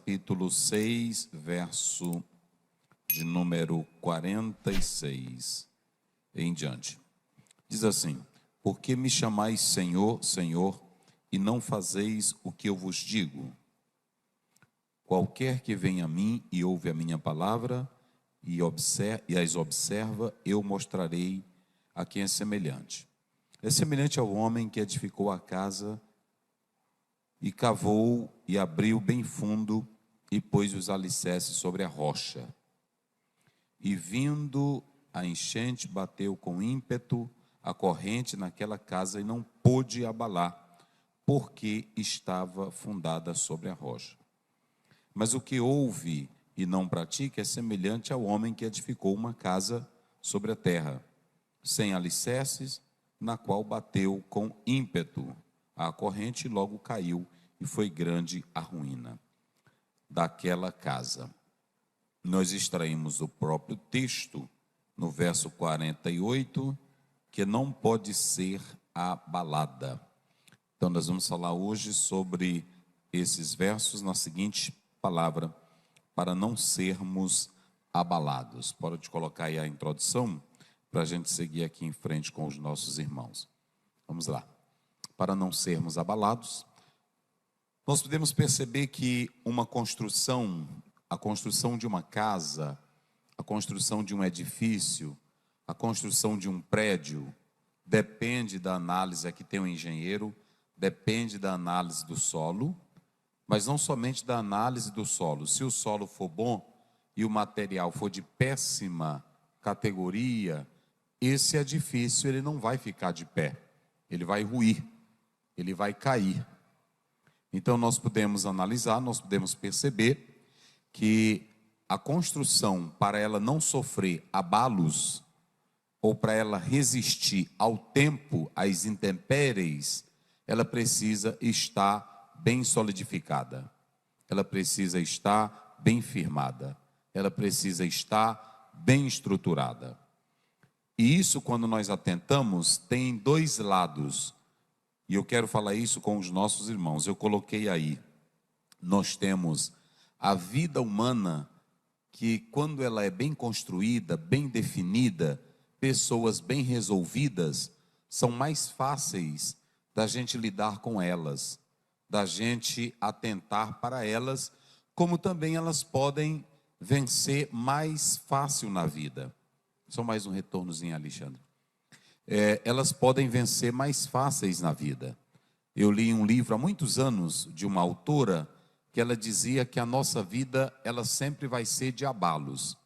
capítulo 6, verso de número 46 em diante. Diz assim: Por que me chamais Senhor, Senhor, e não fazeis o que eu vos digo? Qualquer que vem a mim e ouve a minha palavra e as observa, eu mostrarei a quem é semelhante. É semelhante ao homem que edificou a casa e cavou e abriu bem fundo e pôs os alicerces sobre a rocha. E vindo a enchente, bateu com ímpeto a corrente naquela casa e não pôde abalar, porque estava fundada sobre a rocha. Mas o que ouve e não pratica é semelhante ao homem que edificou uma casa sobre a terra, sem alicerces, na qual bateu com ímpeto a corrente e logo caiu, e foi grande a ruína daquela casa. Nós extraímos do próprio texto, no verso 48, que não pode ser abalada. Então nós vamos falar hoje sobre esses versos na seguinte palavra: para não sermos abalados. Pode colocar aí a introdução, para a gente seguir aqui em frente com os nossos irmãos. Vamos lá. Para não sermos abalados, nós podemos perceber que uma construção, a construção de uma casa, a construção de um edifício, a construção de um prédio, depende da análise, aqui tem um engenheiro, depende da análise do solo, mas não somente da análise do solo. Se o solo for bom e o material for de péssima categoria, esse edifício ele não vai ficar de pé, ele vai ruir, ele vai cair. Então nós podemos analisar, nós podemos perceber que a construção, para ela não sofrer abalos, ou para ela resistir ao tempo, às intempéries, ela precisa estar bem solidificada, ela precisa estar bem firmada, ela precisa estar bem estruturada. E isso, quando nós atentamos, tem dois lados. E eu quero falar isso com os nossos irmãos. Eu coloquei aí, nós temos a vida humana, que quando ela é bem construída, bem definida, pessoas bem resolvidas, são mais fáceis da gente lidar com elas, da gente atentar para elas, como também elas podem vencer mais fácil na vida. Só mais um retornozinho, Alexandre. Elas podem vencer mais fáceis na vida. Eu li um livro há muitos anos de uma autora que ela dizia que a nossa vida, ela sempre vai ser de abalos.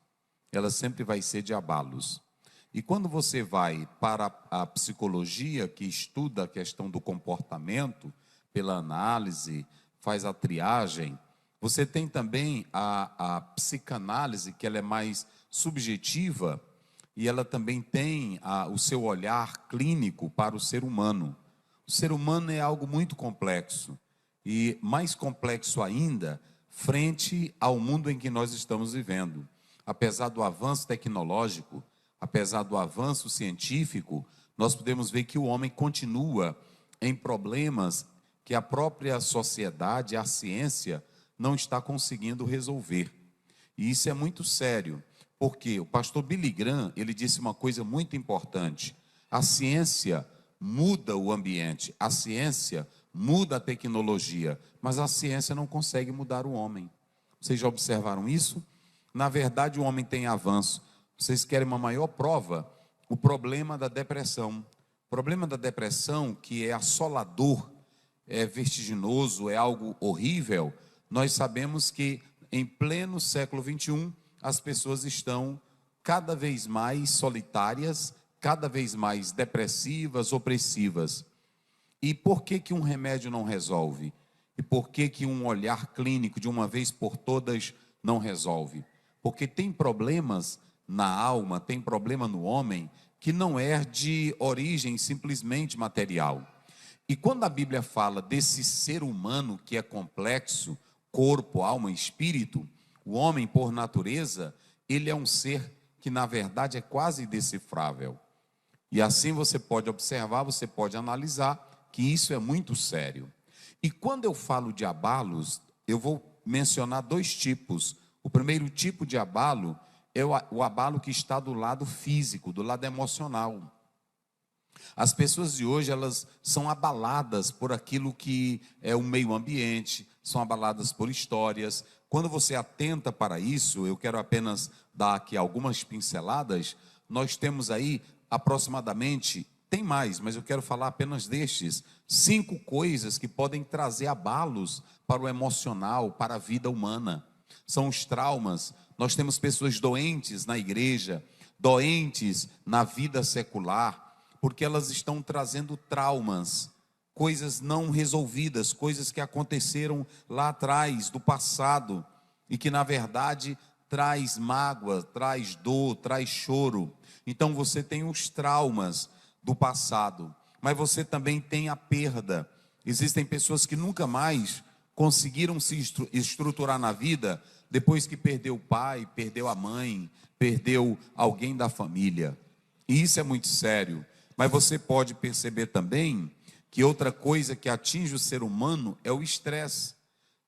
Ela sempre vai ser de abalos. E quando você vai para a psicologia, que estuda a questão do comportamento, pela análise, faz a triagem, você tem também a psicanálise, que ela é mais subjetiva, e ela também tem o seu olhar clínico para o ser humano. O ser humano é algo muito complexo, e mais complexo ainda, frente ao mundo em que nós estamos vivendo. Apesar do avanço tecnológico, apesar do avanço científico, nós podemos ver que o homem continua em problemas que a própria sociedade, a ciência, não está conseguindo resolver. E isso é muito sério. Porque o pastor Billy Graham, ele disse uma coisa muito importante: a ciência muda o ambiente, a ciência muda a tecnologia, mas a ciência não consegue mudar o homem. Vocês já observaram isso? Na verdade, o homem tem avanço. Vocês querem uma maior prova? O problema da depressão. O problema da depressão, que é assolador, é vertiginoso, é algo horrível. Nós sabemos que em pleno século 21, as pessoas estão cada vez mais solitárias, cada vez mais depressivas, opressivas. E por que que um remédio não resolve? E por que que um olhar clínico de uma vez por todas não resolve? Porque tem problemas na alma, tem problema no homem que não é de origem simplesmente material. E quando a Bíblia fala desse ser humano que é complexo, corpo, alma e espírito, o homem, por natureza, ele é um ser que, na verdade, é quase indecifrável. E assim você pode observar, você pode analisar que isso é muito sério. E quando eu falo de abalos, eu vou mencionar dois tipos. O primeiro tipo de abalo é o abalo que está do lado físico, do lado emocional. As pessoas de hoje, elas são abaladas por aquilo que é o meio ambiente, são abaladas por histórias. Quando você atenta para isso, eu quero apenas dar aqui algumas pinceladas. Nós temos aí aproximadamente, tem mais, mas eu quero falar apenas destes, 5 coisas que podem trazer abalos para o emocional, para a vida humana. São os traumas. Nós temos pessoas doentes na igreja, doentes na vida secular, porque elas estão trazendo traumas, coisas não resolvidas, coisas que aconteceram lá atrás, do passado, e que na verdade traz mágoa, traz dor, traz choro. Então você tem os traumas do passado, mas você também tem a perda. Existem pessoas que nunca mais conseguiram se estruturar na vida depois que perdeu o pai, perdeu a mãe, perdeu alguém da família. E isso é muito sério. Mas você pode perceber também que outra coisa que atinge o ser humano é o estresse.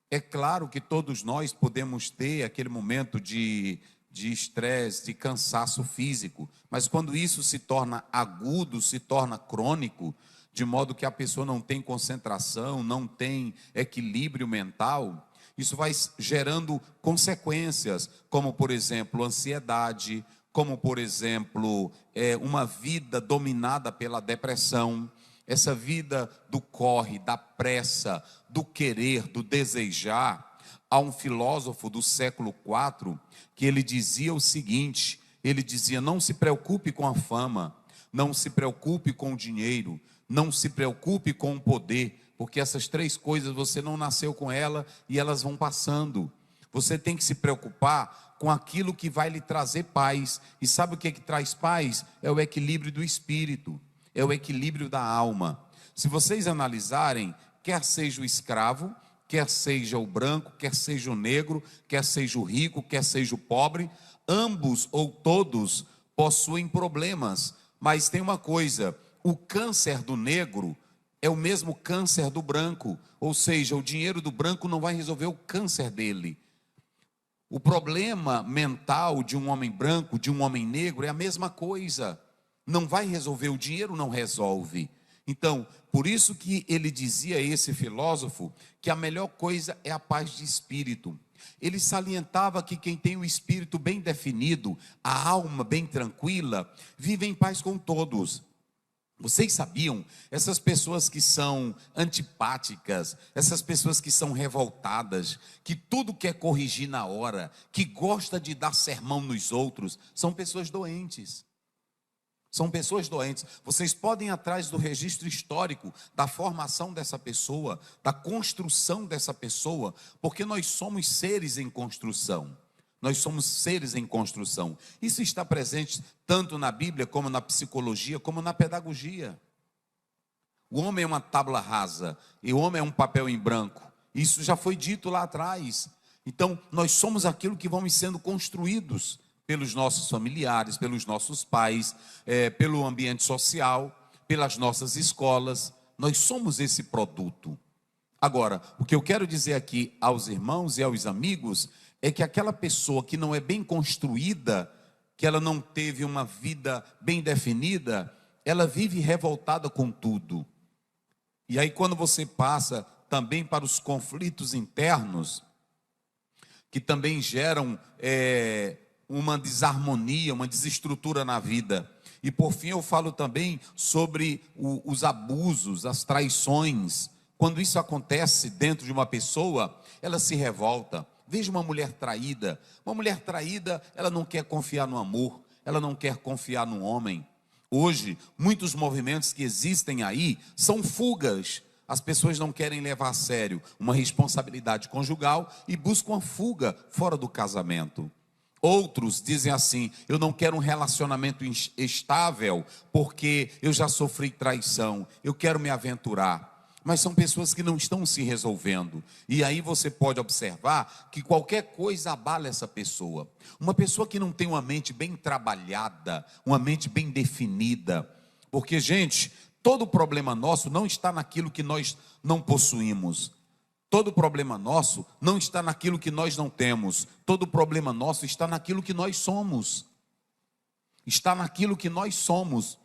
É claro que todos nós podemos ter aquele momento de estresse, de cansaço físico, mas quando isso se torna agudo, se torna crônico, de modo que a pessoa não tem concentração, não tem equilíbrio mental, isso vai gerando consequências, como por exemplo, ansiedade, como por exemplo, uma vida dominada pela depressão, essa vida do corre, da pressa, do querer, do desejar. Há um filósofo do século IV que ele dizia o seguinte, ele dizia: não se preocupe com a fama, não se preocupe com o dinheiro, não se preocupe com o poder, porque essas 3 coisas você não nasceu com ela e elas vão passando. Você tem que se preocupar com aquilo que vai lhe trazer paz. E sabe o que traz paz? É o equilíbrio do espírito, é o equilíbrio da alma. Se vocês analisarem, quer seja o escravo, quer seja o branco, quer seja o negro, quer seja o rico, quer seja o pobre, ambos ou todos possuem problemas. Mas tem uma coisa, o câncer do negro é o mesmo câncer do branco, ou seja, o dinheiro do branco não vai resolver o câncer dele. O problema mental de um homem branco, de um homem negro, é a mesma coisa. Não vai resolver, o dinheiro não resolve. Então, por isso que ele dizia, esse filósofo, que a melhor coisa é a paz de espírito. Ele salientava que quem tem o espírito bem definido, a alma bem tranquila, vive em paz com todos. Vocês sabiam, essas pessoas que são antipáticas, essas pessoas que são revoltadas, que tudo quer corrigir na hora, que gosta de dar sermão nos outros, são pessoas doentes. São pessoas doentes. Vocês podem ir atrás do registro histórico, da formação dessa pessoa, da construção dessa pessoa, porque nós somos seres em construção. Nós somos seres em construção. Isso está presente tanto na Bíblia, como na psicologia, como na pedagogia. O homem é uma tábua rasa, e o homem é um papel em branco. Isso já foi dito lá atrás. Então, nós somos aquilo que vamos sendo construídos pelos nossos familiares, pelos nossos pais, pelo ambiente social, pelas nossas escolas. Nós somos esse produto. Agora, o que eu quero dizer aqui aos irmãos e aos amigos é que aquela pessoa que não é bem construída, que ela não teve uma vida bem definida, ela vive revoltada com tudo. E aí quando você passa também para os conflitos internos, que também geram uma desarmonia, uma desestrutura na vida. E por fim eu falo também sobre os abusos, as traições. Quando isso acontece dentro de uma pessoa, ela se revolta. Veja uma mulher traída. Uma mulher traída, ela não quer confiar no amor, ela não quer confiar no homem. Hoje, muitos movimentos que existem aí são fugas. As pessoas não querem levar a sério uma responsabilidade conjugal e buscam a fuga fora do casamento. Outros dizem assim: eu não quero um relacionamento estável porque eu já sofri traição, eu quero me aventurar. Mas são pessoas que não estão se resolvendo. E aí você pode observar que qualquer coisa abala essa pessoa. Uma pessoa que não tem uma mente bem trabalhada, uma mente bem definida. Porque, gente, todo problema nosso não está naquilo que nós não possuímos. Todo problema nosso não está naquilo que nós não temos. Todo problema nosso está naquilo que nós somos. Está naquilo que nós somos.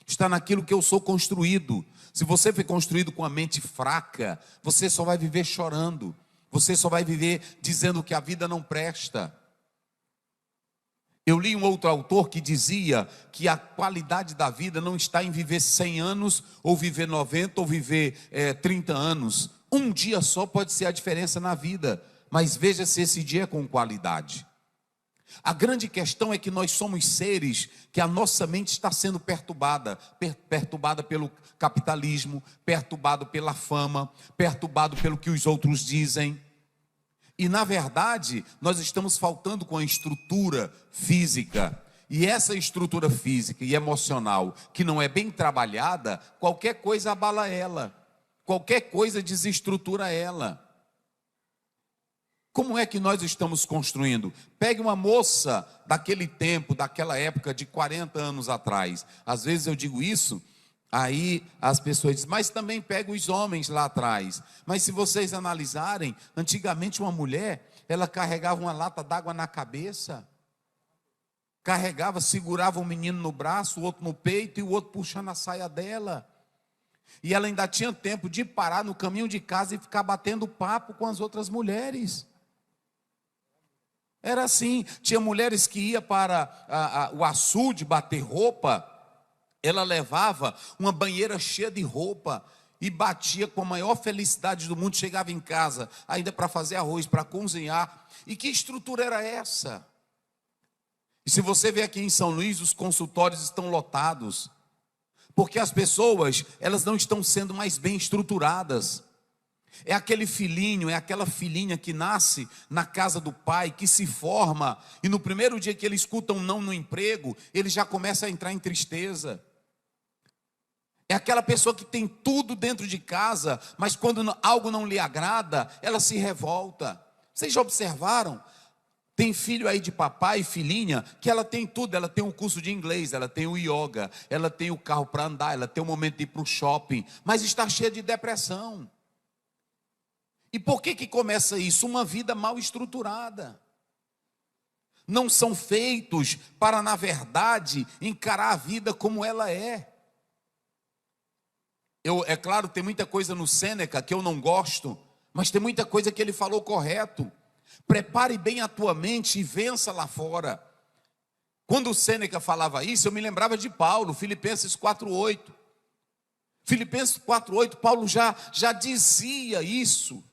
Está naquilo que eu sou construído. Se você foi construído com a mente fraca, você só vai viver chorando. Você só vai viver dizendo que a vida não presta. Eu li um outro autor que dizia que a qualidade da vida não está em viver 100 anos, ou viver 90, ou viver 30 anos. Um dia só pode ser a diferença na vida, mas veja se esse dia é com qualidade. A grande questão é que nós somos seres que a nossa mente está sendo perturbada pelo capitalismo, perturbado pela fama, perturbado pelo que os outros dizem. E na verdade, nós estamos faltando com a estrutura física. E essa estrutura física e emocional que não é bem trabalhada, qualquer coisa abala ela. Qualquer coisa desestrutura ela. Como é que nós estamos construindo? Pegue uma moça daquele tempo, daquela época de 40 anos atrás. Às vezes eu digo isso, aí as pessoas dizem, mas também pega os homens lá atrás. Mas se vocês analisarem, antigamente uma mulher, ela carregava uma lata d'água na cabeça. Carregava, segurava um menino no braço, o outro no peito e o outro puxando a saia dela. E ela ainda tinha tempo de parar no caminho de casa e ficar batendo papo com as outras mulheres. Era assim, tinha mulheres que iam para o açude bater roupa, ela levava uma banheira cheia de roupa e batia com a maior felicidade do mundo, chegava em casa, ainda para fazer arroz, para cozinhar. E que estrutura era essa? E se você vê aqui em São Luís, os consultórios estão lotados, porque as pessoas, elas não estão sendo mais bem estruturadas. É aquele filhinho, é aquela filhinha que nasce na casa do pai, que se forma, e no primeiro dia que ele escuta um não no emprego, ele já começa a entrar em tristeza. É aquela pessoa que tem tudo dentro de casa, mas quando algo não lhe agrada, ela se revolta. Vocês já observaram? Tem filho aí de papai e filhinha, que ela tem tudo, ela tem um curso de inglês, ela tem o yoga, ela tem o carro para andar, ela tem o momento de ir para o shopping, mas está cheia de depressão. E por que começa isso? Uma vida mal estruturada. Não são feitos para, na verdade, encarar a vida como ela é. É claro, tem muita coisa no Sêneca que eu não gosto, mas tem muita coisa que ele falou correto. Prepare bem a tua mente e vença lá fora. Quando o Sêneca falava isso, eu me lembrava de Paulo, Filipenses 4:8. Filipenses 4:8, Paulo já dizia isso.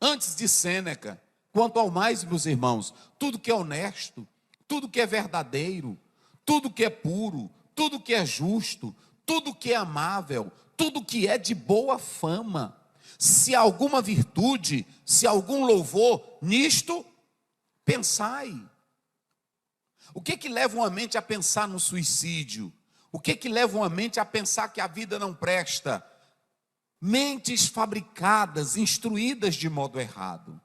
Antes de Sêneca, quanto ao mais, meus irmãos, tudo que é honesto, tudo que é verdadeiro, tudo que é puro, tudo que é justo, tudo que é amável, tudo que é de boa fama, se alguma virtude, se algum louvor, nisto pensai. O que leva uma mente a pensar no suicídio? O que leva uma mente a pensar que a vida não presta? Mentes fabricadas, instruídas de modo errado.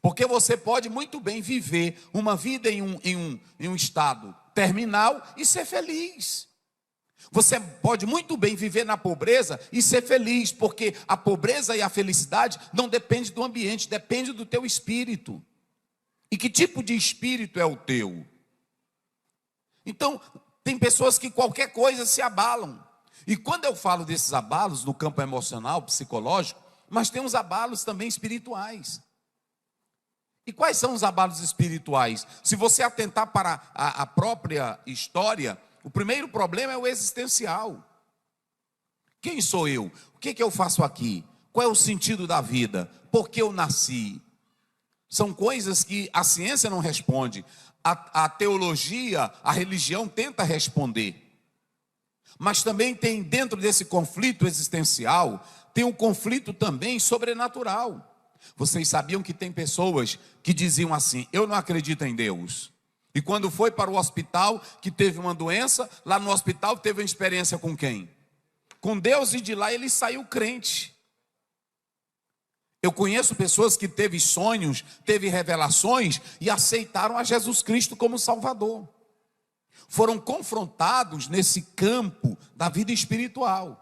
Porque você pode muito bem viver uma vida em um estado terminal e ser feliz. Você pode muito bem viver na pobreza e ser feliz, porque a pobreza e a felicidade não dependem do ambiente, depende do teu espírito. E que tipo de espírito é o teu? Então, tem pessoas que qualquer coisa se abalam. E quando eu falo desses abalos no campo emocional, psicológico, mas tem uns abalos também espirituais. E quais são os abalos espirituais? Se você atentar para a própria história, o primeiro problema é o existencial. Quem sou eu? O que eu faço aqui? Qual é o sentido da vida? Por que eu nasci? São coisas que a ciência não responde. A teologia, a religião tenta responder. Mas também tem, dentro desse conflito existencial, tem um conflito também sobrenatural. Vocês sabiam que tem pessoas que diziam assim, eu não acredito em Deus. E quando foi para o hospital, que teve uma doença, lá no hospital teve uma experiência com quem? Com Deus, e de lá ele saiu crente. Eu conheço pessoas que teve sonhos, teve revelações e aceitaram a Jesus Cristo como Salvador. Foram confrontados nesse campo da vida espiritual.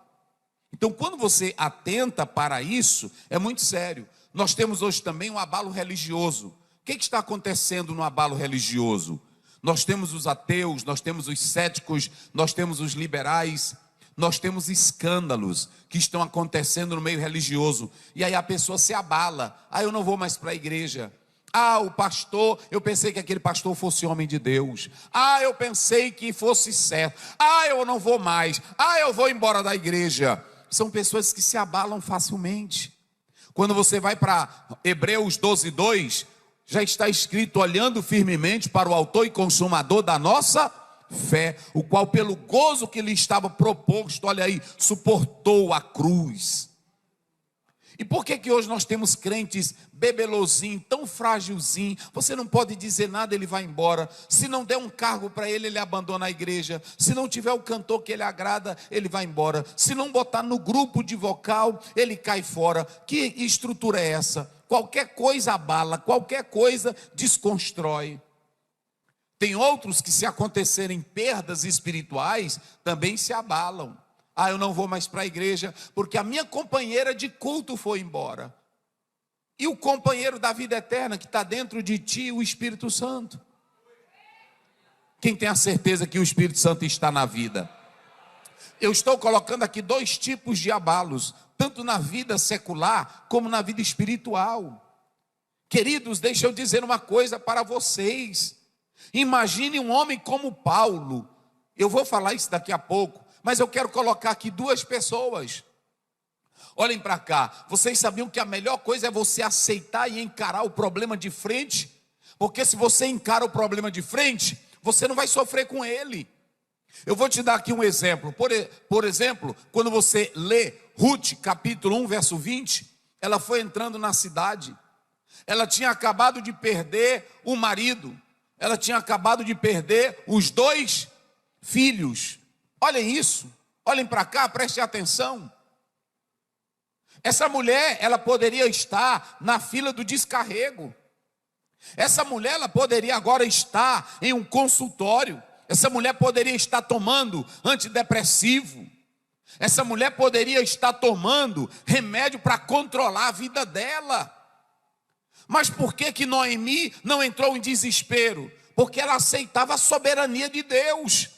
Então, quando você atenta para isso, é muito sério. Nós temos hoje também um abalo religioso. O que está acontecendo no abalo religioso? Nós temos os ateus, nós temos os céticos, nós temos os liberais, nós temos escândalos que estão acontecendo no meio religioso. E aí a pessoa se abala. Eu não vou mais para a igreja. O pastor, eu pensei que aquele pastor fosse homem de Deus. Eu pensei que fosse certo. Eu não vou mais. Eu vou embora da igreja. São pessoas que se abalam facilmente. Quando você vai para Hebreus 12:2, já está escrito: olhando firmemente para o autor e consumador da nossa fé, o qual pelo gozo que lhe estava proposto, olha aí, suportou a cruz. E por que hoje nós temos crentes bebelozinho, tão frágilzinho? Você não pode dizer nada, ele vai embora. Se não der um cargo para ele, ele abandona a igreja. Se não tiver o cantor que ele agrada, ele vai embora. Se não botar no grupo de vocal, ele cai fora. Que estrutura é essa? Qualquer coisa abala, qualquer coisa desconstrói. Tem outros que, se acontecerem perdas espirituais, também se abalam. Eu não vou mais para a igreja porque a minha companheira de culto foi embora. E o companheiro da vida eterna que está dentro de ti, o Espírito Santo. Quem tem a certeza que o Espírito Santo está na vida? Eu estou colocando aqui 2 tipos de abalos, tanto na vida secular como na vida espiritual. Queridos, deixa eu dizer uma coisa para vocês. Imagine um homem como Paulo. Eu vou falar isso daqui a pouco, mas eu quero colocar aqui 2 pessoas. Olhem para cá. Vocês sabiam que a melhor coisa é você aceitar e encarar o problema de frente? Porque se você encara o problema de frente, você não vai sofrer com ele. Eu vou te dar aqui um exemplo. Por exemplo, quando você lê Ruth, capítulo 1, verso 20, ela foi entrando na cidade. Ela tinha acabado de perder o marido. Ela tinha acabado de perder os 2 filhos. Olhem isso, olhem para cá, prestem atenção. Essa mulher, ela poderia estar na fila do descarrego. Essa mulher, ela poderia agora estar em um consultório. Essa mulher poderia estar tomando antidepressivo. Essa mulher poderia estar tomando remédio para controlar a vida dela. Mas por que Noemi não entrou em desespero? Porque ela aceitava a soberania de Deus.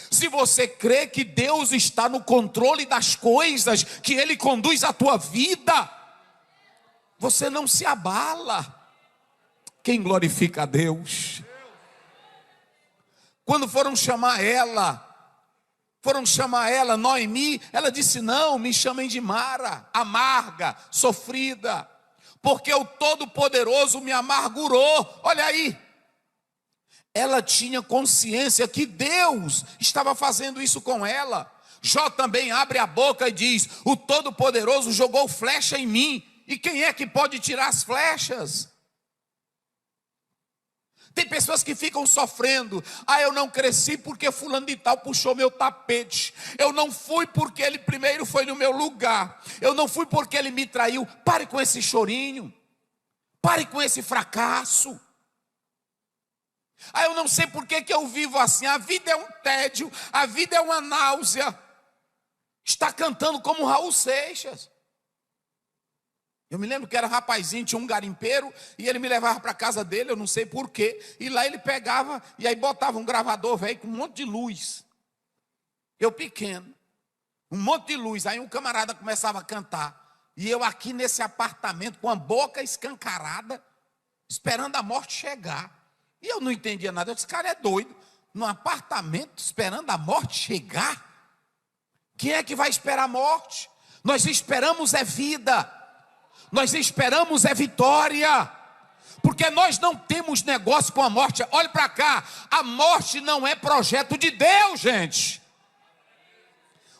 Se você crê que Deus está no controle das coisas, que Ele conduz a tua vida, você não se abala. Quem glorifica a Deus? Quando foram chamar ela, Noemi, ela disse: não, me chamem de Mara, amarga, sofrida, porque o Todo-Poderoso me amargurou. Olha aí. Ela tinha consciência que Deus estava fazendo isso com ela. Jó também abre a boca e diz: o Todo-Poderoso jogou flecha em mim, e quem é que pode tirar as flechas? Tem pessoas que ficam sofrendo: eu não cresci porque fulano de tal puxou meu tapete. Eu não fui porque ele primeiro foi no meu lugar. Eu não fui porque ele me traiu. Pare com esse chorinho. Pare com esse fracasso. Eu não sei por que eu vivo assim. A vida é um tédio, a vida é uma náusea. Está cantando como Raul Seixas. Eu me lembro que era rapazinho, tinha um garimpeiro, e ele me levava para a casa dele, eu não sei porquê. E lá ele pegava, e aí botava um gravador velho com um monte de luz. Eu pequeno, um monte de luz. Aí um camarada começava a cantar. E eu aqui nesse apartamento, com a boca escancarada, esperando a morte chegar. E eu não entendia nada. Eu disse: cara, é doido. Num apartamento, esperando a morte chegar? Quem é que vai esperar a morte? Nós esperamos é vida. Nós esperamos é vitória. Porque nós não temos negócio com a morte. Olhe para cá. A morte não é projeto de Deus, gente.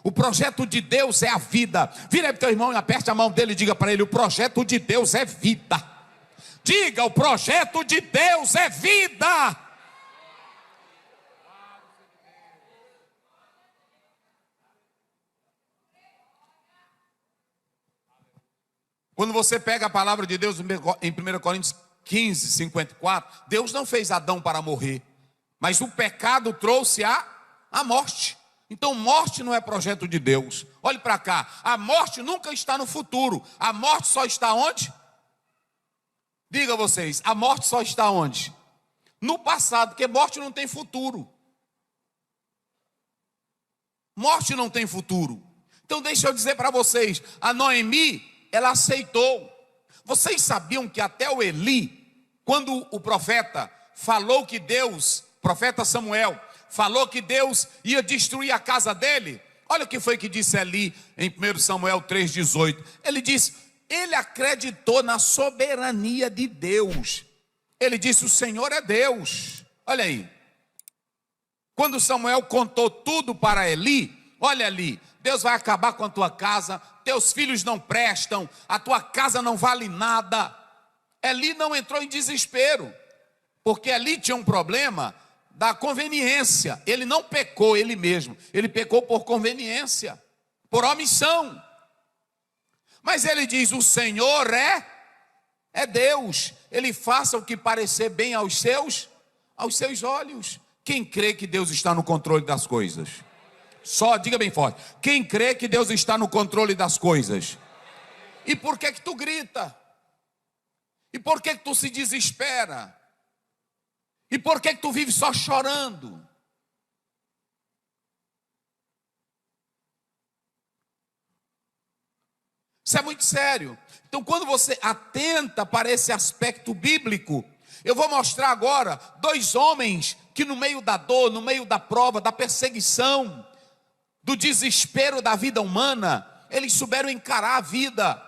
O projeto de Deus é a vida. Vira aí para o teu irmão e aperte a mão dele e diga para ele: o projeto de Deus é vida. Diga: o projeto de Deus é vida. Quando você pega a palavra de Deus em 1 Coríntios 15, 54, Deus não fez Adão para morrer, mas o pecado trouxe a morte. Então morte não é projeto de Deus. Olhe para cá, a morte nunca está no futuro. A morte só está onde? Diga vocês, a morte só está onde? No passado, porque morte não tem futuro. Morte não tem futuro. Então deixa eu dizer para vocês, a Noemi, ela aceitou. Vocês sabiam que até o Eli, quando o profeta falou que Deus, profeta Samuel, falou que Deus ia destruir a casa dele, olha o que foi que disse Eli em 1 Samuel 3,18. Ele disse, ele acreditou na soberania de Deus. Ele disse, o Senhor é Deus. Olha aí. Quando Samuel contou tudo para Eli, olha ali, Deus vai acabar com a tua casa, teus filhos não prestam, a tua casa não vale nada. Eli não entrou em desespero, porque Eli tinha um problema da conveniência. Ele não pecou ele mesmo, ele pecou por conveniência, por omissão. Mas ele diz, o Senhor é Deus, ele faça o que parecer bem aos seus olhos. Quem crê que Deus está no controle das coisas? Só diga bem forte, quem crê que Deus está no controle das coisas? E por que tu grita? E por que tu se desespera? E por que tu vive só chorando? Isso é muito sério. Então, quando você atenta para esse aspecto bíblico, eu vou mostrar agora dois homens que no meio da dor, no meio da prova, da perseguição, do desespero da vida humana, eles souberam encarar a vida.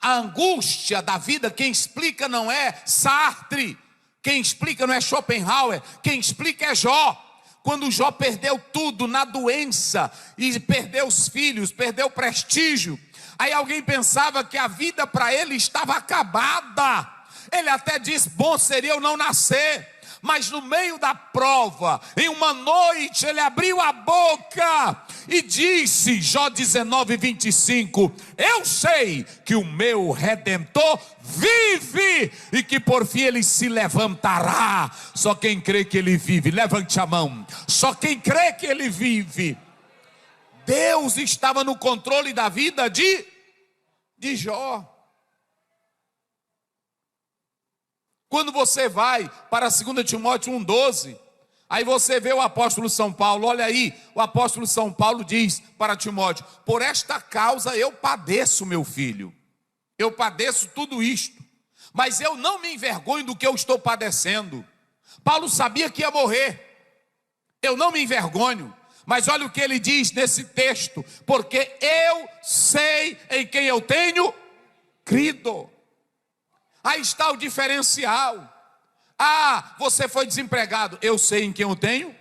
A angústia da vida, quem explica não é Sartre, quem explica não é Schopenhauer, quem explica é Jó. Quando Jó perdeu tudo na doença, e perdeu os filhos, perdeu o prestígio, aí alguém pensava que a vida para ele estava acabada. Ele até disse, bom seria eu não nascer. Mas no meio da prova, em uma noite, ele abriu a boca e disse, Jó 19:25, eu sei que o meu Redentor vive e que por fim ele se levantará. Só quem crê que ele vive, levante a mão. Só quem crê que ele vive. Deus estava no controle da vida de Jó. Quando você vai para 2 Timóteo 1,12, aí você vê o apóstolo São Paulo, olha aí, o apóstolo São Paulo diz para Timóteo, por esta causa eu padeço, meu filho, eu padeço tudo isto, mas eu não me envergonho do que eu estou padecendo. Paulo sabia que ia morrer, eu não me envergonho, mas olha o que ele diz nesse texto, porque eu sei em quem eu tenho crido. Aí está o diferencial. Ah, você foi desempregado, eu sei em quem eu tenho.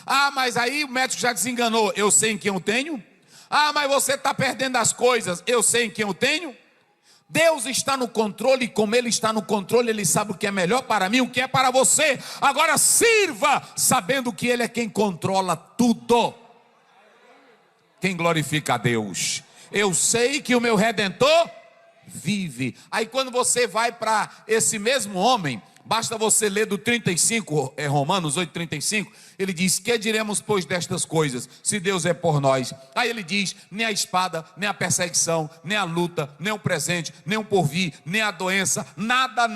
Ah, mas aí o médico já desenganou, eu sei em quem eu tenho. Ah, mas você está perdendo as coisas, eu sei em quem eu tenho. Deus está no controle, e como Ele está no controle, Ele sabe o que é melhor para mim, o que é para você. Agora sirva, sabendo que Ele é quem controla tudo. Quem glorifica a Deus? Eu sei que o meu Redentor vive. Aí quando você vai para esse mesmo homem, basta você ler do 35, Romanos 8:35, ele diz, que diremos pois destas coisas, se Deus é por nós? Aí ele diz, nem a espada, nem a perseguição, nem a luta, nem o presente, nem o porvir, nem a doença, nada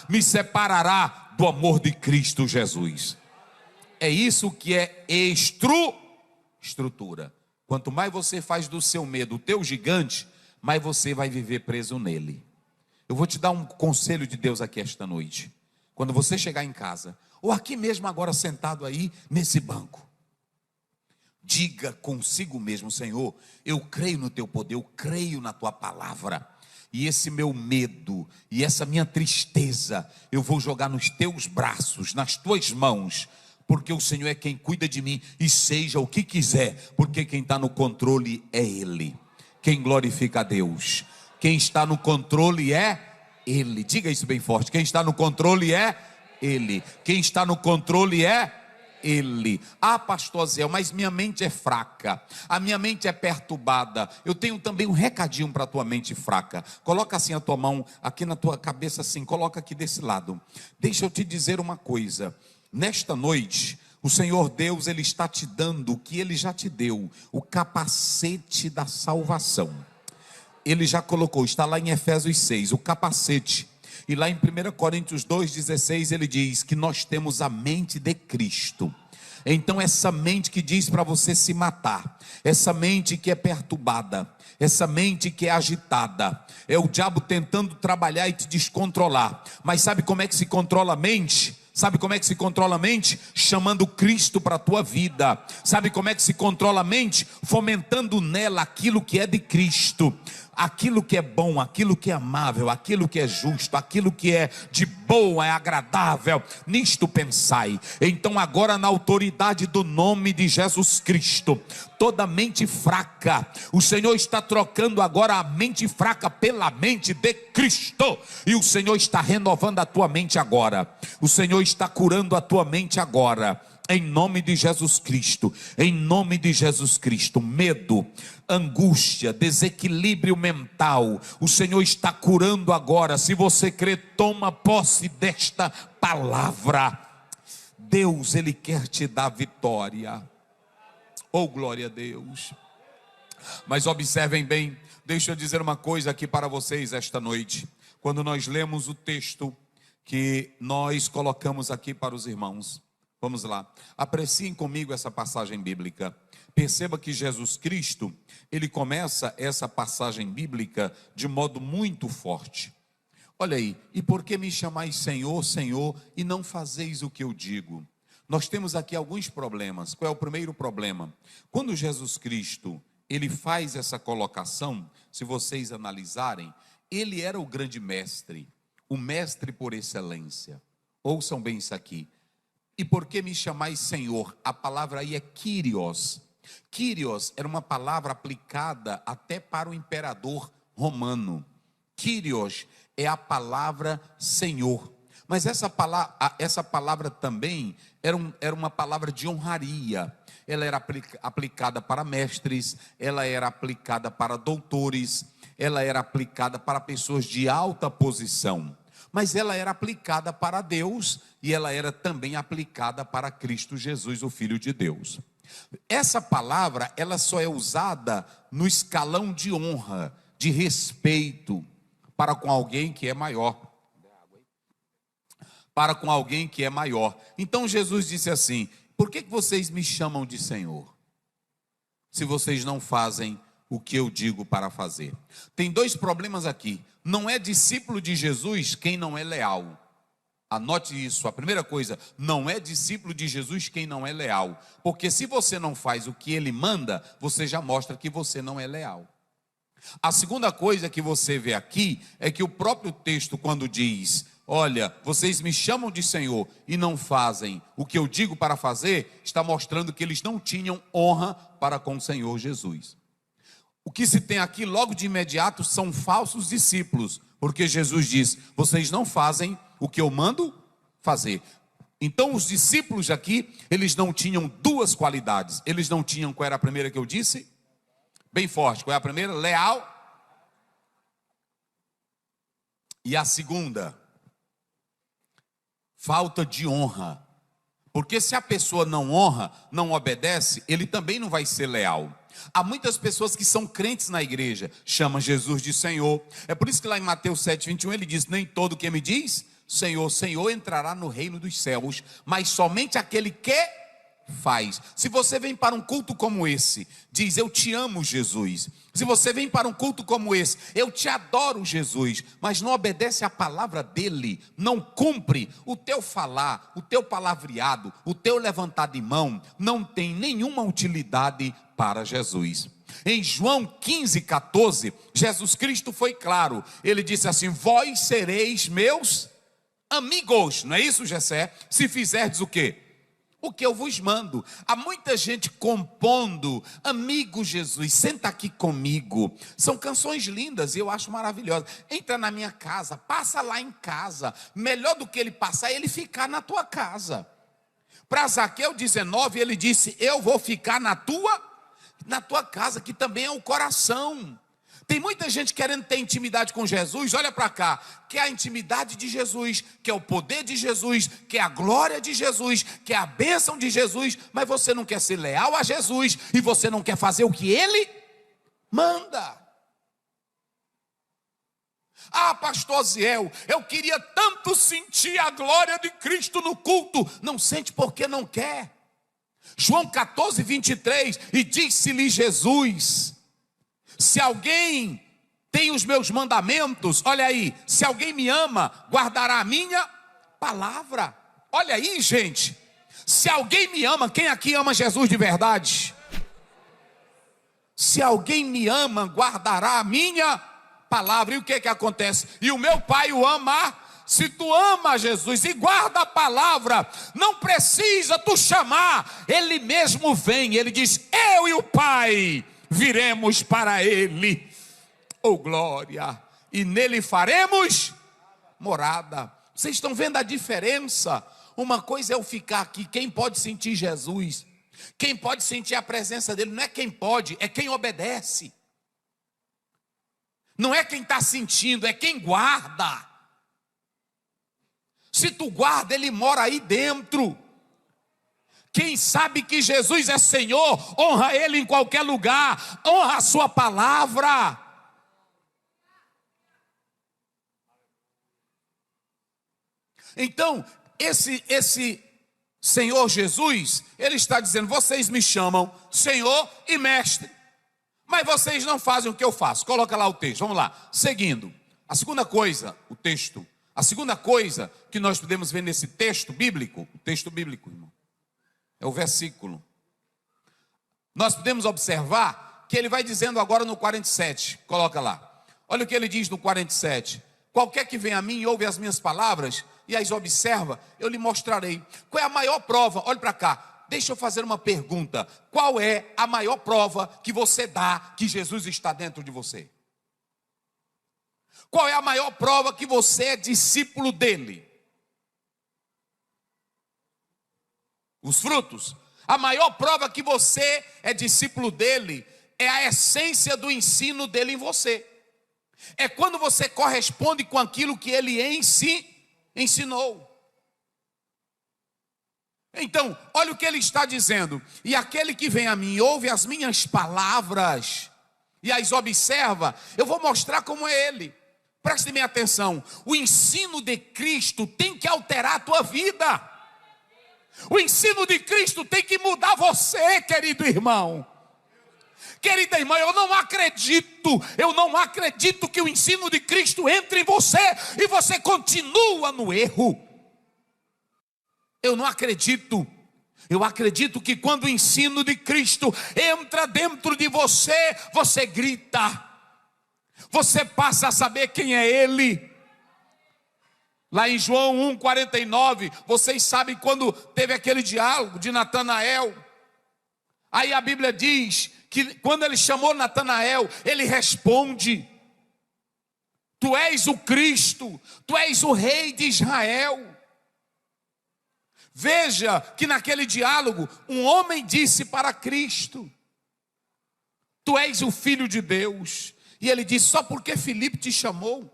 me separará do amor de Cristo Jesus. É isso que é estrutura. Quanto mais você faz do seu medo o teu gigante, mais você vai viver preso nele. Eu vou te dar um conselho de Deus aqui esta noite. Quando você chegar em casa, ou aqui mesmo agora sentado aí nesse banco, diga consigo mesmo, Senhor, eu creio no teu poder, eu creio na tua palavra. E esse meu medo e essa minha tristeza, eu vou jogar nos teus braços, nas tuas mãos, porque o Senhor é quem cuida de mim, e seja o que quiser, porque quem está no controle é Ele. Quem glorifica a Deus, quem está no controle é Ele. Diga isso bem forte, quem está no controle é Ele. Quem está no controle é Ele. Ah, pastor Zé, mas minha mente é fraca, a minha mente é perturbada. Eu tenho também um recadinho para a tua mente fraca. Coloca assim a tua mão aqui na tua cabeça, assim, coloca aqui desse lado. Deixa eu te dizer uma coisa. Nesta noite, O Senhor Deus, Ele está te dando o que Ele já te deu, o capacete da salvação. Ele já colocou, está lá em Efésios 6, o capacete. E lá em 1 Coríntios 2,16 ele diz que nós temos a mente de Cristo. Então essa mente que diz para você se matar, essa mente que é perturbada, essa mente que é agitada, é o diabo tentando trabalhar e te descontrolar. Mas sabe como é que se controla a mente? Sabe como é que se controla a mente? Chamando Cristo para a tua vida. Sabe como é que se controla a mente? Fomentando nela aquilo que é de Cristo, aquilo que é bom, aquilo que é amável, aquilo que é justo, aquilo que é de boa, é agradável, nisto pensai. Então agora, na autoridade do nome de Jesus Cristo, toda mente fraca, o Senhor está trocando agora a mente fraca pela mente de Cristo, e o Senhor está renovando a tua mente agora, o Senhor está curando a tua mente agora, em nome de Jesus Cristo, em nome de Jesus Cristo. Medo, angústia, desequilíbrio mental, o Senhor está curando agora. Se você crê, toma posse desta palavra. Deus, Ele quer te dar vitória. Oh, glória a Deus. Mas observem bem, deixa eu dizer uma coisa aqui para vocês esta noite. Quando nós lemos o texto que nós colocamos aqui para os irmãos, vamos lá, apreciem comigo essa passagem bíblica. Perceba que Jesus Cristo, ele começa essa passagem bíblica de modo muito forte. Olha aí, e por que me chamais Senhor, Senhor, e não fazeis o que eu digo? Nós temos aqui alguns problemas. Qual é o primeiro problema? Quando Jesus Cristo, ele faz essa colocação, se vocês analisarem, ele era o grande mestre, o mestre por excelência. Ouçam bem isso aqui. E por que me chamais Senhor? A palavra aí é Kyrios. Kyrios era uma palavra aplicada até para o imperador romano. Kyrios é a palavra Senhor. Mas essa palavra também era uma palavra de honraria. Ela era aplicada para mestres, ela era aplicada para doutores, ela era aplicada para pessoas de alta posição. Mas ela era aplicada para Deus e ela era também aplicada para Cristo Jesus, o Filho de Deus. Essa palavra, ela só é usada no escalão de honra, de respeito, para com alguém que é maior. Para com alguém que é maior. Então Jesus disse assim: por que vocês me chamam de Senhor, se vocês não fazem o que eu digo para fazer? Tem dois problemas aqui. Não é discípulo de Jesus quem não é leal. Anote isso. A primeira coisa, não é discípulo de Jesus quem não é leal. Porque se você não faz o que ele manda, você já mostra que você não é leal. A segunda coisa que você vê aqui é que o próprio texto, quando diz: olha, vocês me chamam de Senhor e não fazem o que eu digo para fazer, está mostrando que eles não tinham honra para com o Senhor Jesus. O que se tem aqui logo de imediato são falsos discípulos, porque Jesus diz: vocês não fazem o que eu mando fazer. Então os discípulos aqui, eles não tinham duas qualidades. Eles não tinham, qual era a primeira que eu disse? Bem forte, qual é a primeira? Leal. E a segunda? Falta de honra. Porque se a pessoa não honra, não obedece, ele também não vai ser leal. Há muitas pessoas que são crentes na igreja, chamam Jesus de Senhor. É por isso que lá em Mateus 7:21 ele diz: nem todo que me diz Senhor, Senhor entrará no reino dos céus, mas somente aquele que faz. Se você vem para um culto como esse, diz: eu te amo, Jesus. Se você vem para um culto como esse, eu te adoro, Jesus, mas não obedece à palavra dele, não cumpre o teu falar, o teu palavreado, o teu levantar de mão, não tem nenhuma utilidade para Jesus. Em João 15:14, Jesus Cristo foi claro. Ele disse assim: vós sereis meus amigos. Não é isso, Jessé? Se fizerdes o quê? O que eu vos mando. Há muita gente compondo: amigo Jesus, senta aqui comigo. São canções lindas e eu acho maravilhosas. Entra na minha casa, passa lá em casa. Melhor do que ele passar é ele ficar na tua casa. Para Zaqueu 19, ele disse: eu vou ficar na tua casa, que também é o coração. Tem muita gente querendo ter intimidade com Jesus, olha para cá, quer a intimidade de Jesus, quer o poder de Jesus, quer a glória de Jesus, quer a bênção de Jesus, mas você não quer ser leal a Jesus e você não quer fazer o que Ele manda. Ah, pastor Ziel, eu queria tanto sentir a glória de Cristo no culto. Não sente porque não quer. João 14, 23, e disse-lhe Jesus: se alguém tem os meus mandamentos, olha aí, se alguém me ama, guardará a minha palavra. Olha aí, gente, se alguém me ama, quem aqui ama Jesus de verdade? Se alguém me ama, guardará a minha palavra. E o que acontece? E o meu Pai o ama. Se tu ama Jesus e guarda a palavra, não precisa tu chamar, Ele mesmo vem. Ele diz: eu e o Pai viremos para Ele, oh glória, e nele faremos morada. Vocês estão vendo a diferença? Uma coisa é eu ficar aqui, quem pode sentir Jesus, quem pode sentir a presença dele, não é quem pode, é quem obedece. Não é quem está sentindo, é quem guarda. Se tu guarda, Ele mora aí dentro. Quem sabe que Jesus é Senhor, honra Ele em qualquer lugar, honra a sua palavra. Então, esse Senhor Jesus, Ele está dizendo: vocês me chamam Senhor e Mestre, mas vocês não fazem o que eu faço. Coloca lá o texto, vamos lá, seguindo. A segunda coisa, o texto. A segunda coisa que nós podemos ver nesse texto bíblico, o texto bíblico, irmão, é o versículo. Nós podemos observar que ele vai dizendo agora no 47, coloca lá. Olha o que ele diz no 47. Qualquer que venha a mim e ouve as minhas palavras e as observa, eu lhe mostrarei. Qual é a maior prova? Olha para cá, deixa eu fazer uma pergunta. Qual é a maior prova que você dá que Jesus está dentro de você? Qual é a maior prova que você é discípulo dele? Os frutos. A maior prova que você é discípulo dele é a essência do ensino dele em você. É quando você corresponde com aquilo que ele ensinou. Então, olha o que ele está dizendo. E aquele que vem a mim, ouve as minhas palavras e as observa, eu vou mostrar como é ele. Preste bem atenção, o ensino de Cristo tem que alterar a tua vida. O ensino de Cristo tem que mudar você, querido irmão. Querida irmã, eu não acredito que o ensino de Cristo entre em você e você continua no erro. Eu não acredito. Eu acredito que quando o ensino de Cristo entra dentro de você, você grita. Você passa a saber quem é Ele. Lá em João 1,49, vocês sabem quando teve aquele diálogo de Natanael. Aí a Bíblia diz que quando ele chamou Natanael, ele responde: tu és o Cristo, tu és o Rei de Israel. Veja que naquele diálogo, um homem disse para Cristo: tu és o Filho de Deus. E ele disse: só porque Filipe te chamou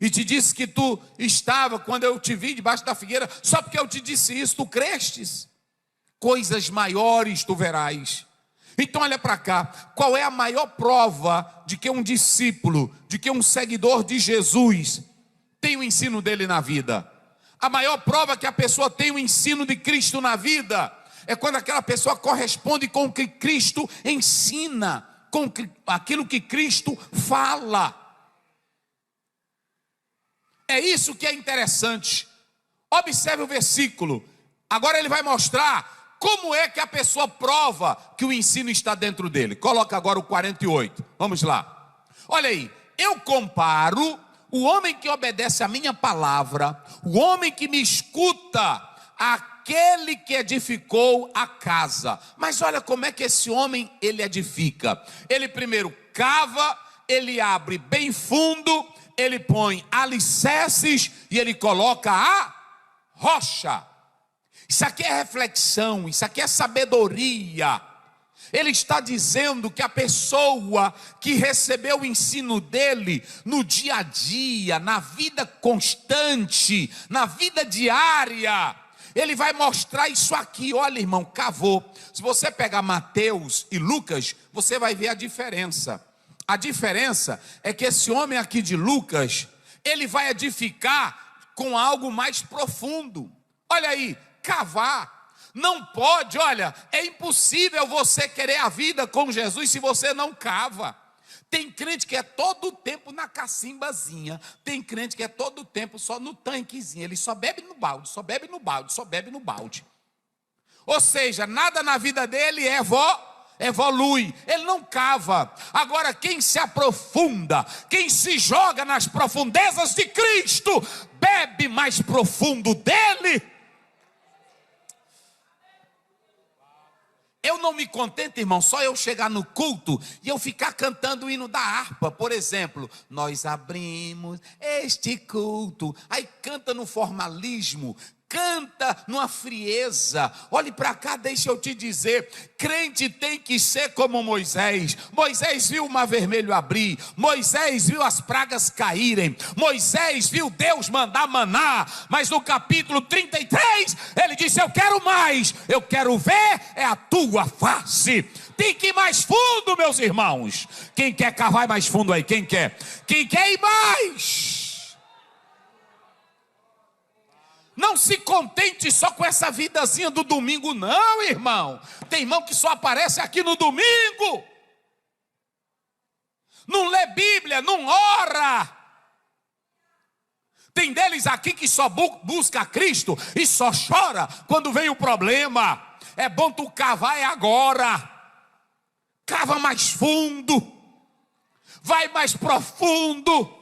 e te disse que tu estava, quando eu te vi debaixo da figueira, só porque eu te disse isso, tu crestes? Coisas maiores tu verás. Então olha para cá, qual é a maior prova de que um discípulo, de que um seguidor de Jesus tem o ensino dele na vida? A maior prova que a pessoa tem o ensino de Cristo na vida é quando aquela pessoa corresponde com o que Cristo ensina, com aquilo que Cristo fala. É isso que é interessante. Observe o versículo. Agora ele vai mostrar como é que a pessoa prova que o ensino está dentro dele. Coloca agora o 48. Vamos lá. Olha aí. Eu comparo o homem que obedece a minha palavra, o homem que me escuta, aquele que edificou a casa. Mas olha como é que esse homem ele edifica. Ele primeiro cava, ele abre bem fundo, ele põe alicerces e ele coloca a rocha. Isso aqui é reflexão, isso aqui é sabedoria. Ele está dizendo que a pessoa que recebeu o ensino dele no dia a dia, na vida constante, na vida diária, ele vai mostrar isso aqui. Olha, irmão, cavou. Se você pegar Mateus e Lucas, você vai ver a diferença. A diferença é que esse homem aqui de Lucas, ele vai edificar com algo mais profundo. Olha aí, cavar. Não pode, olha, é impossível você querer a vida com Jesus se você não cava. Tem crente que é todo o tempo na cacimbazinha, tem crente que é todo o tempo só no tanquezinho, ele só bebe no balde, só bebe no balde, só bebe no balde. Ou seja, nada na vida dele evolui, ele não cava. Agora, quem se aprofunda, quem se joga nas profundezas de Cristo, bebe mais profundo dele. Eu não me contento, irmão, só eu chegar no culto e eu ficar cantando o hino da harpa, por exemplo. Nós abrimos este culto. Aí canta no formalismo, canta numa frieza. Olhe para cá, deixa eu te dizer, crente tem que ser como Moisés. Moisés viu o mar vermelho abrir, Moisés viu as pragas caírem, Moisés viu Deus mandar maná, mas no capítulo 33, ele disse: eu quero mais, eu quero ver é a tua face. Tem que ir mais fundo, meus irmãos. Quem quer cavar mais fundo aí? Quem quer? Quem quer ir mais? Não se contente só com essa vidazinha do domingo, não, irmão. Tem irmão que só aparece aqui no domingo. Não lê Bíblia, não ora. Tem deles aqui que só busca Cristo e só chora quando vem o problema. É bom tu cavar agora. Cava mais fundo. Vai mais profundo.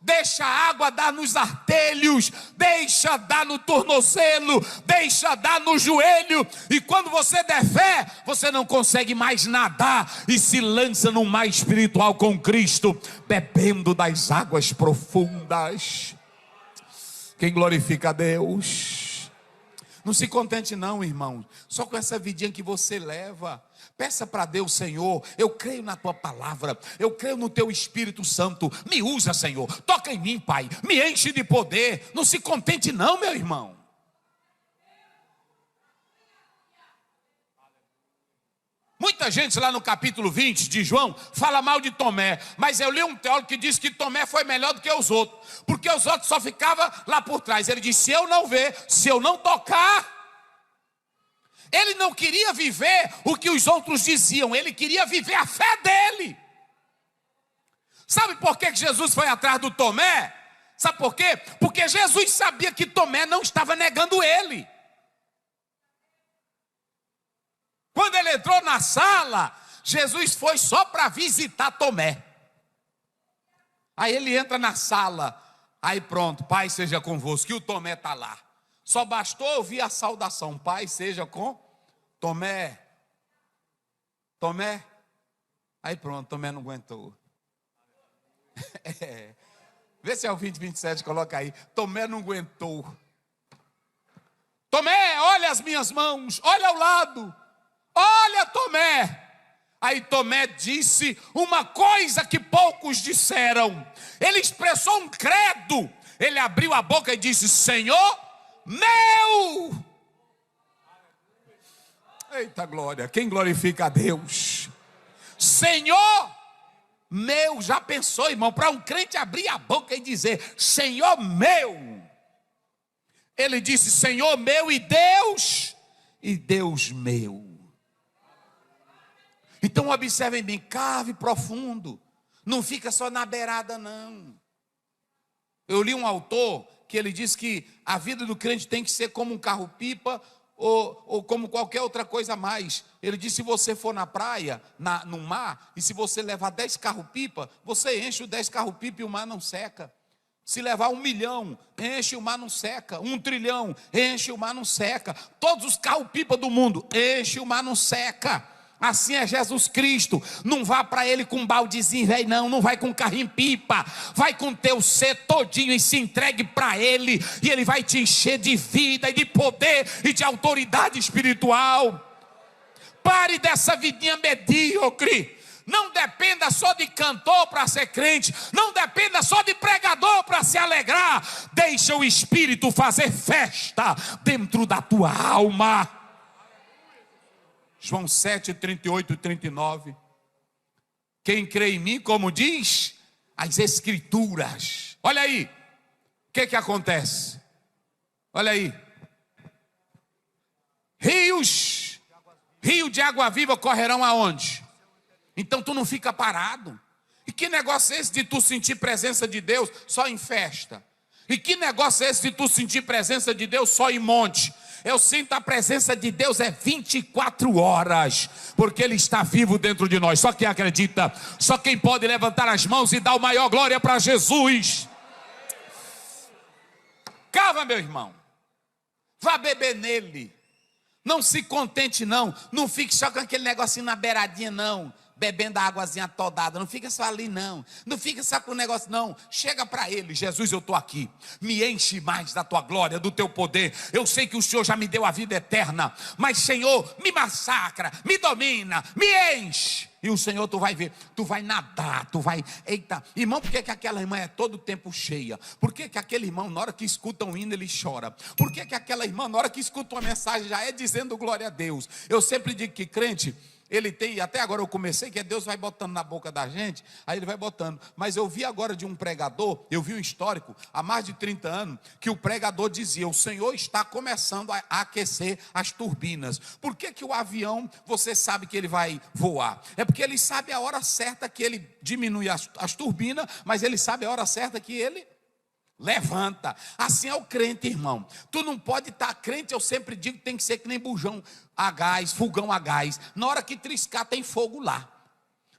Deixa a água dar nos artelhos, deixa dar no tornozelo, deixa dar no joelho. E quando você der fé, você não consegue mais nadar e se lança no mar espiritual com Cristo, bebendo das águas profundas. Quem glorifica a Deus? Não se contente não, irmão, só com essa vidinha que você leva. Peça para Deus: Senhor, eu creio na tua palavra, eu creio no teu Espírito Santo, me usa, Senhor, toca em mim, Pai, me enche de poder. Não se contente não, meu irmão. Muita gente lá no capítulo 20 de João fala mal de Tomé, mas eu li um teólogo que disse que Tomé foi melhor do que os outros, porque os outros só ficavam lá por trás. Ele disse: se eu não ver, se eu não tocar. Ele não queria viver o que os outros diziam, ele queria viver a fé dele. Sabe por que Jesus foi atrás do Tomé? Sabe por quê? Porque Jesus sabia que Tomé não estava negando ele. Quando ele entrou na sala, Jesus foi só para visitar Tomé. Aí ele entra na sala, aí pronto: Pai seja convosco, e o Tomé está lá. Só bastou ouvir a saudação: Pai seja com Tomé. Tomé. Aí pronto, Tomé não aguentou. Vê se é o 20:27, coloca aí. Tomé não aguentou. Tomé, olha as minhas mãos, olha ao lado. Olha, Tomé. Aí Tomé disse uma coisa que poucos disseram. Ele expressou um credo. Ele abriu a boca e disse: Senhor meu. Eita glória, quem glorifica a Deus? Senhor meu. Já pensou, irmão, para um crente abrir a boca e dizer Senhor meu? Ele disse Senhor meu e Deus meu. Então observem bem, cave profundo, não fica só na beirada não. Eu li um autor que ele diz que a vida do crente tem que ser como um carro-pipa ou como qualquer outra coisa a mais. Ele diz: se você for na praia, no mar, e se você levar 10 carro-pipa, você enche os 10 carro-pipa e o mar não seca. Se levar 1 milhão, enche, o mar não seca. 1 trilhão, enche, o mar não seca. Todos os carro-pipa do mundo, enche, o mar não seca. Assim é Jesus Cristo. Não vá para ele com um baldezinho, velho, não vai com carrinho pipa. Vai com teu ser todinho e se entregue para ele. E ele vai te encher de vida e de poder e de autoridade espiritual. Pare dessa vidinha medíocre. Não dependa só de cantor para ser crente. Não dependa só de pregador para se alegrar. Deixa o Espírito fazer festa dentro da tua alma. João 7, 38 e 39. Quem crê em mim, como diz as Escrituras. Olha aí. O que acontece? Olha aí. Rio de água viva correrão aonde? Então tu não fica parado. E que negócio é esse de tu sentir presença de Deus só em festa? E que negócio é esse de tu sentir presença de Deus só em monte? Eu sinto a presença de Deus 24 horas, porque Ele está vivo dentro de nós. Só quem acredita, só quem pode levantar as mãos e dar o maior glória para Jesus. Calma, meu irmão. Vá beber nele. Não se contente não. Não fique só com aquele negocinho na beiradinha não. Bebendo a águazinha todada, não fica só ali não. Não fica só com o negócio não. Chega para ele: Jesus, eu estou aqui. Me enche mais da tua glória, do teu poder. Eu sei que o Senhor já me deu a vida eterna, mas Senhor, me massacra, me domina, me enche. E o Senhor, tu vai ver, tu vai nadar, tu vai... Eita, irmão, por que aquela irmã é todo o tempo cheia? Por que aquele irmão, na hora que escuta um hino, ele chora? Por que aquela irmã, na hora que escuta uma mensagem, já é dizendo glória a Deus? Eu sempre digo que crente, ele tem, até agora eu comecei, que Deus vai botando na boca da gente, aí ele vai botando. Mas eu vi agora de um pregador, eu vi um histórico, há mais de 30 anos, que o pregador dizia: o Senhor está começando a aquecer as turbinas. Por que o avião, você sabe que ele vai voar? É porque ele sabe a hora certa que ele diminui as turbinas, mas ele sabe a hora certa que ele levanta. Assim é o crente, irmão. Tu não pode estar crente, eu sempre digo, tem que ser que nem bujão a gás, fogão a gás. Na hora que triscar tem fogo lá.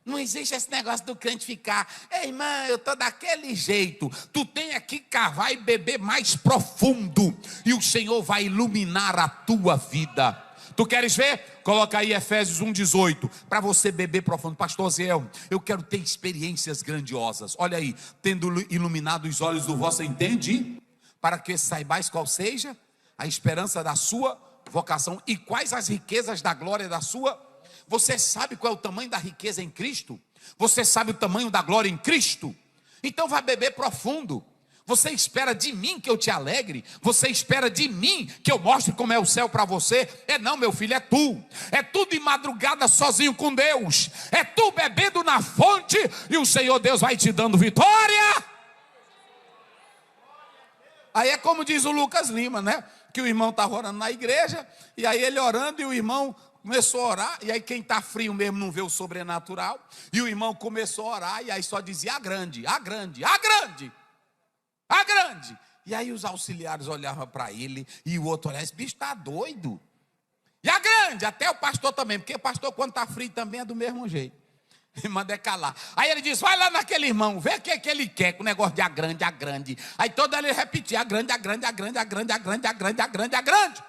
Não existe esse negócio do crente ficar: ei, irmão, eu estou daquele jeito. Tu tem que cavar e beber mais profundo, e o Senhor vai iluminar a tua vida. Tu queres ver? Coloca aí Efésios 1,18, para você beber profundo. Pastor Zé, eu quero ter experiências grandiosas. Olha aí: tendo iluminado os olhos do vosso entendimento, para que saibais qual seja a esperança da sua vocação e quais as riquezas da glória da sua. Você sabe qual é o tamanho da riqueza em Cristo? Você sabe o tamanho da glória em Cristo? Então vai beber profundo. Você espera de mim que eu te alegre? Você espera de mim que eu mostre como é o céu para você? É não, meu filho, é tu. É tu de madrugada sozinho com Deus. É tu bebendo na fonte, e o Senhor Deus vai te dando vitória. Aí é como diz o Lucas Lima, né? Que o irmão estava orando na igreja, e aí ele orando, e o irmão começou a orar, e aí quem está frio mesmo não vê o sobrenatural, e o irmão começou a orar, e aí só dizia: a grande, a grande, a grande, a grande. E aí os auxiliares olhavam para ele, e o outro olhava: esse bicho está doido. E a grande, até o pastor também, porque o pastor quando está frio também é do mesmo jeito. E manda calar. Aí ele disse: vai lá naquele irmão, vê o que ele quer com o negócio de a grande, a grande. Aí todo ele repetia: a grande, a grande, a grande, a grande, a grande, a grande, a grande, a grande.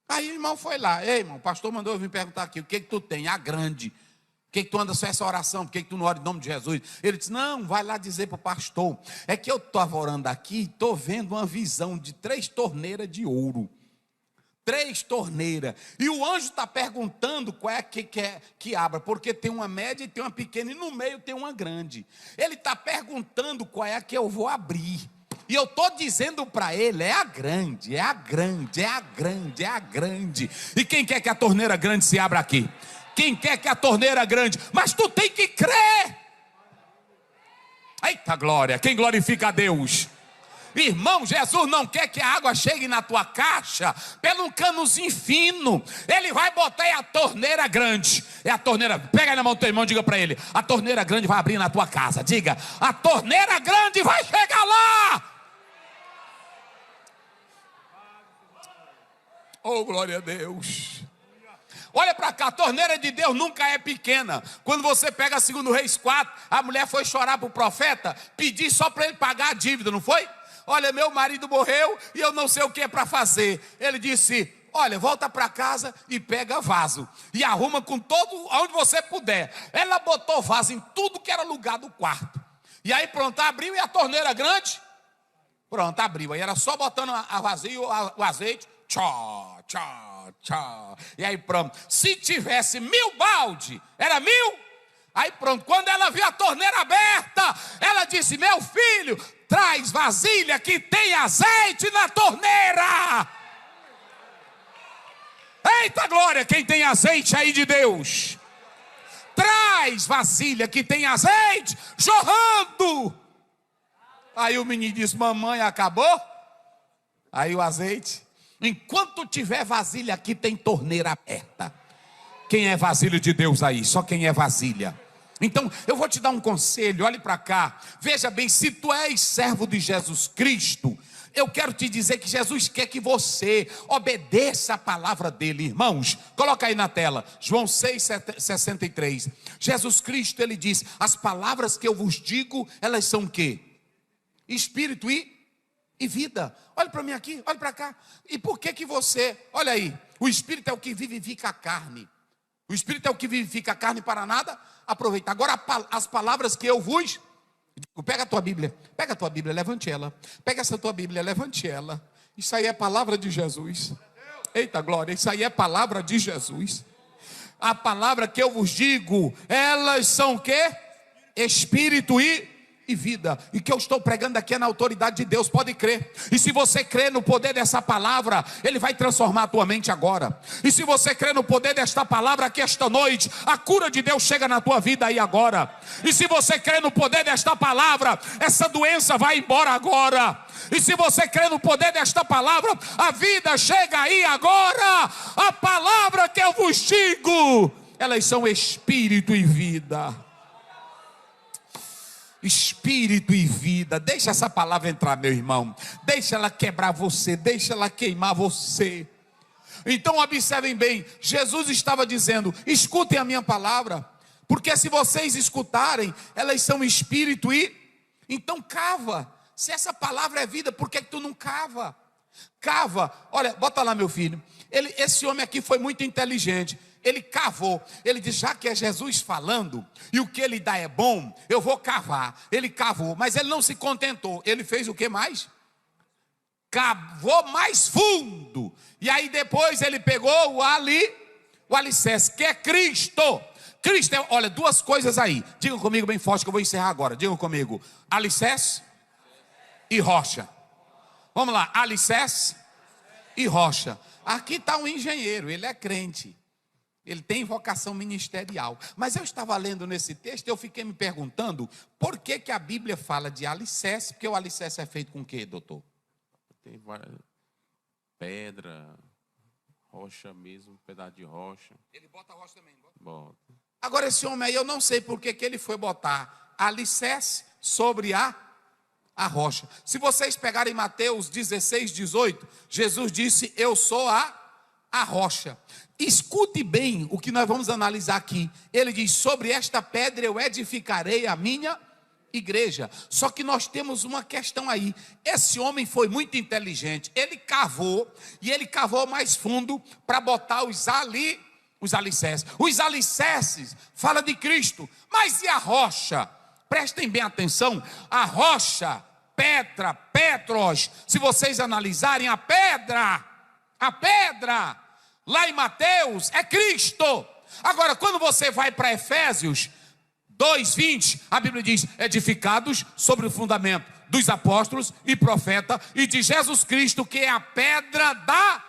Aí o irmão foi lá: ei, irmão, o pastor mandou eu vir perguntar aqui, o que tu tem? A grande. Por que tu anda só essa oração? Por que tu não ora em nome de Jesus? Ele disse: não, vai lá dizer para o pastor. É que eu estava orando aqui, estou vendo uma visão de 3 torneiras de ouro. 3 torneiras. E o anjo está perguntando qual é que abra, porque tem uma média e tem uma pequena, e no meio tem uma grande. Ele está perguntando qual é a que eu vou abrir. E eu estou dizendo para ele: é a grande, é a grande, é a grande, é a grande. E quem quer que a torneira grande se abra aqui? Quem quer que a torneira grande? Mas tu tem que crer. Eita glória, quem glorifica a Deus? Irmão, Jesus não quer que a água chegue na tua caixa pelo canozinho fino. Ele vai botar a torneira grande. É a torneira, pega aí na mão do teu irmão e diga para ele: a torneira grande vai abrir na tua casa. Diga: a torneira grande vai chegar lá. Oh, glória a Deus. Olha para cá, a torneira de Deus nunca é pequena. Quando você pega 2 Reis 4, a mulher foi chorar para o profeta, pedir só para ele pagar a dívida, não foi? Olha, meu marido morreu e eu não sei o que é para fazer. Ele disse: olha, volta para casa e pega vaso e arruma com todo, onde você puder. Ela botou vaso em tudo que era lugar do quarto. E aí pronto, abriu, e a torneira grande, pronto, abriu. Aí era só botando a vazio, o azeite, tchó, tchó, tchó. E aí pronto. Se tivesse 1000 balde, era 1000. Aí pronto, quando ela viu a torneira aberta, ela disse: meu filho, traz vasilha que tem azeite na torneira. Eita glória, quem tem azeite aí de Deus, traz vasilha que tem azeite jorrando. Aí o menino disse: mamãe, acabou? Aí o azeite, enquanto tiver vasilha aqui tem torneira aberta. Quem é vasilha de Deus aí? Só quem é vasilha. Então eu vou te dar um conselho, olhe para cá. Veja bem, se tu és servo de Jesus Cristo, eu quero te dizer que Jesus quer que você obedeça a palavra dele, irmãos. Coloca aí na tela, João 6,63. Jesus Cristo, ele diz: as palavras que eu vos digo, elas são o quê? Espírito e vida. Olha para mim aqui, olha para cá. E por que você, olha aí, o Espírito é o que vivifica a carne. O Espírito é o que vivifica a carne para nada aproveitar. Agora as palavras que eu vos digo, pega a tua Bíblia, levante ela. Pega essa tua Bíblia, levante ela. Isso aí é palavra de Jesus. Eita glória, isso aí é palavra de Jesus. A palavra que eu vos digo, elas são o quê? Espírito e vida. E que eu estou pregando aqui é na autoridade de Deus, pode crer. E se você crê no poder dessa palavra, ele vai transformar a tua mente agora. E se você crê no poder desta palavra aqui esta noite, a cura de Deus chega na tua vida aí agora. E se você crê no poder desta palavra, essa doença vai embora agora. E se você crê no poder desta palavra, a vida chega aí agora. A palavra que eu vos digo, elas são espírito e vida. Espírito e vida. Deixa essa palavra entrar, meu irmão. Deixa ela quebrar você, deixa ela queimar você. Então observem bem, Jesus estava dizendo: escutem a minha palavra, porque se vocês escutarem, elas são espírito e... Então cava. Se essa palavra é vida, por que tu não cava? Cava. Olha, bota lá, meu filho. Esse homem aqui foi muito inteligente. Ele cavou, ele disse: já que é Jesus falando, e o que ele dá é bom, eu vou cavar. Ele cavou, mas ele não se contentou. Ele fez o que mais? Cavou mais fundo. E aí depois ele pegou o alicerce, que é Cristo. Cristo é, olha, duas coisas aí. Digam comigo bem forte que eu vou encerrar agora. Digam comigo: alicerce e rocha. Vamos lá, alicerce e rocha. Aqui está um engenheiro, ele é crente. Ele tem vocação ministerial. Mas eu estava lendo nesse texto e eu fiquei me perguntando por que a Bíblia fala de alicerce, porque o alicerce é feito com o quê, doutor? Tem pedra, rocha mesmo, pedaço de rocha. Ele bota a rocha também, bota? Agora esse homem aí, eu não sei por que ele foi botar alicerce sobre a rocha. Se vocês pegarem Mateus 16, 18, Jesus disse: eu sou a rocha. Escute bem o que nós vamos analisar aqui. Ele diz: sobre esta pedra eu edificarei a minha igreja. Só que nós temos uma questão aí. Esse homem foi muito inteligente. Ele cavou, e ele cavou mais fundo para botar os alicerces. Os alicerces fala de Cristo. Mas e a rocha? Prestem bem atenção. A rocha, Petra, Petros, se vocês analisarem, a pedra lá em Mateus é Cristo. Agora, quando você vai para Efésios 2:20, a Bíblia diz: edificados sobre o fundamento dos apóstolos e profeta e de Jesus Cristo, que é a pedra da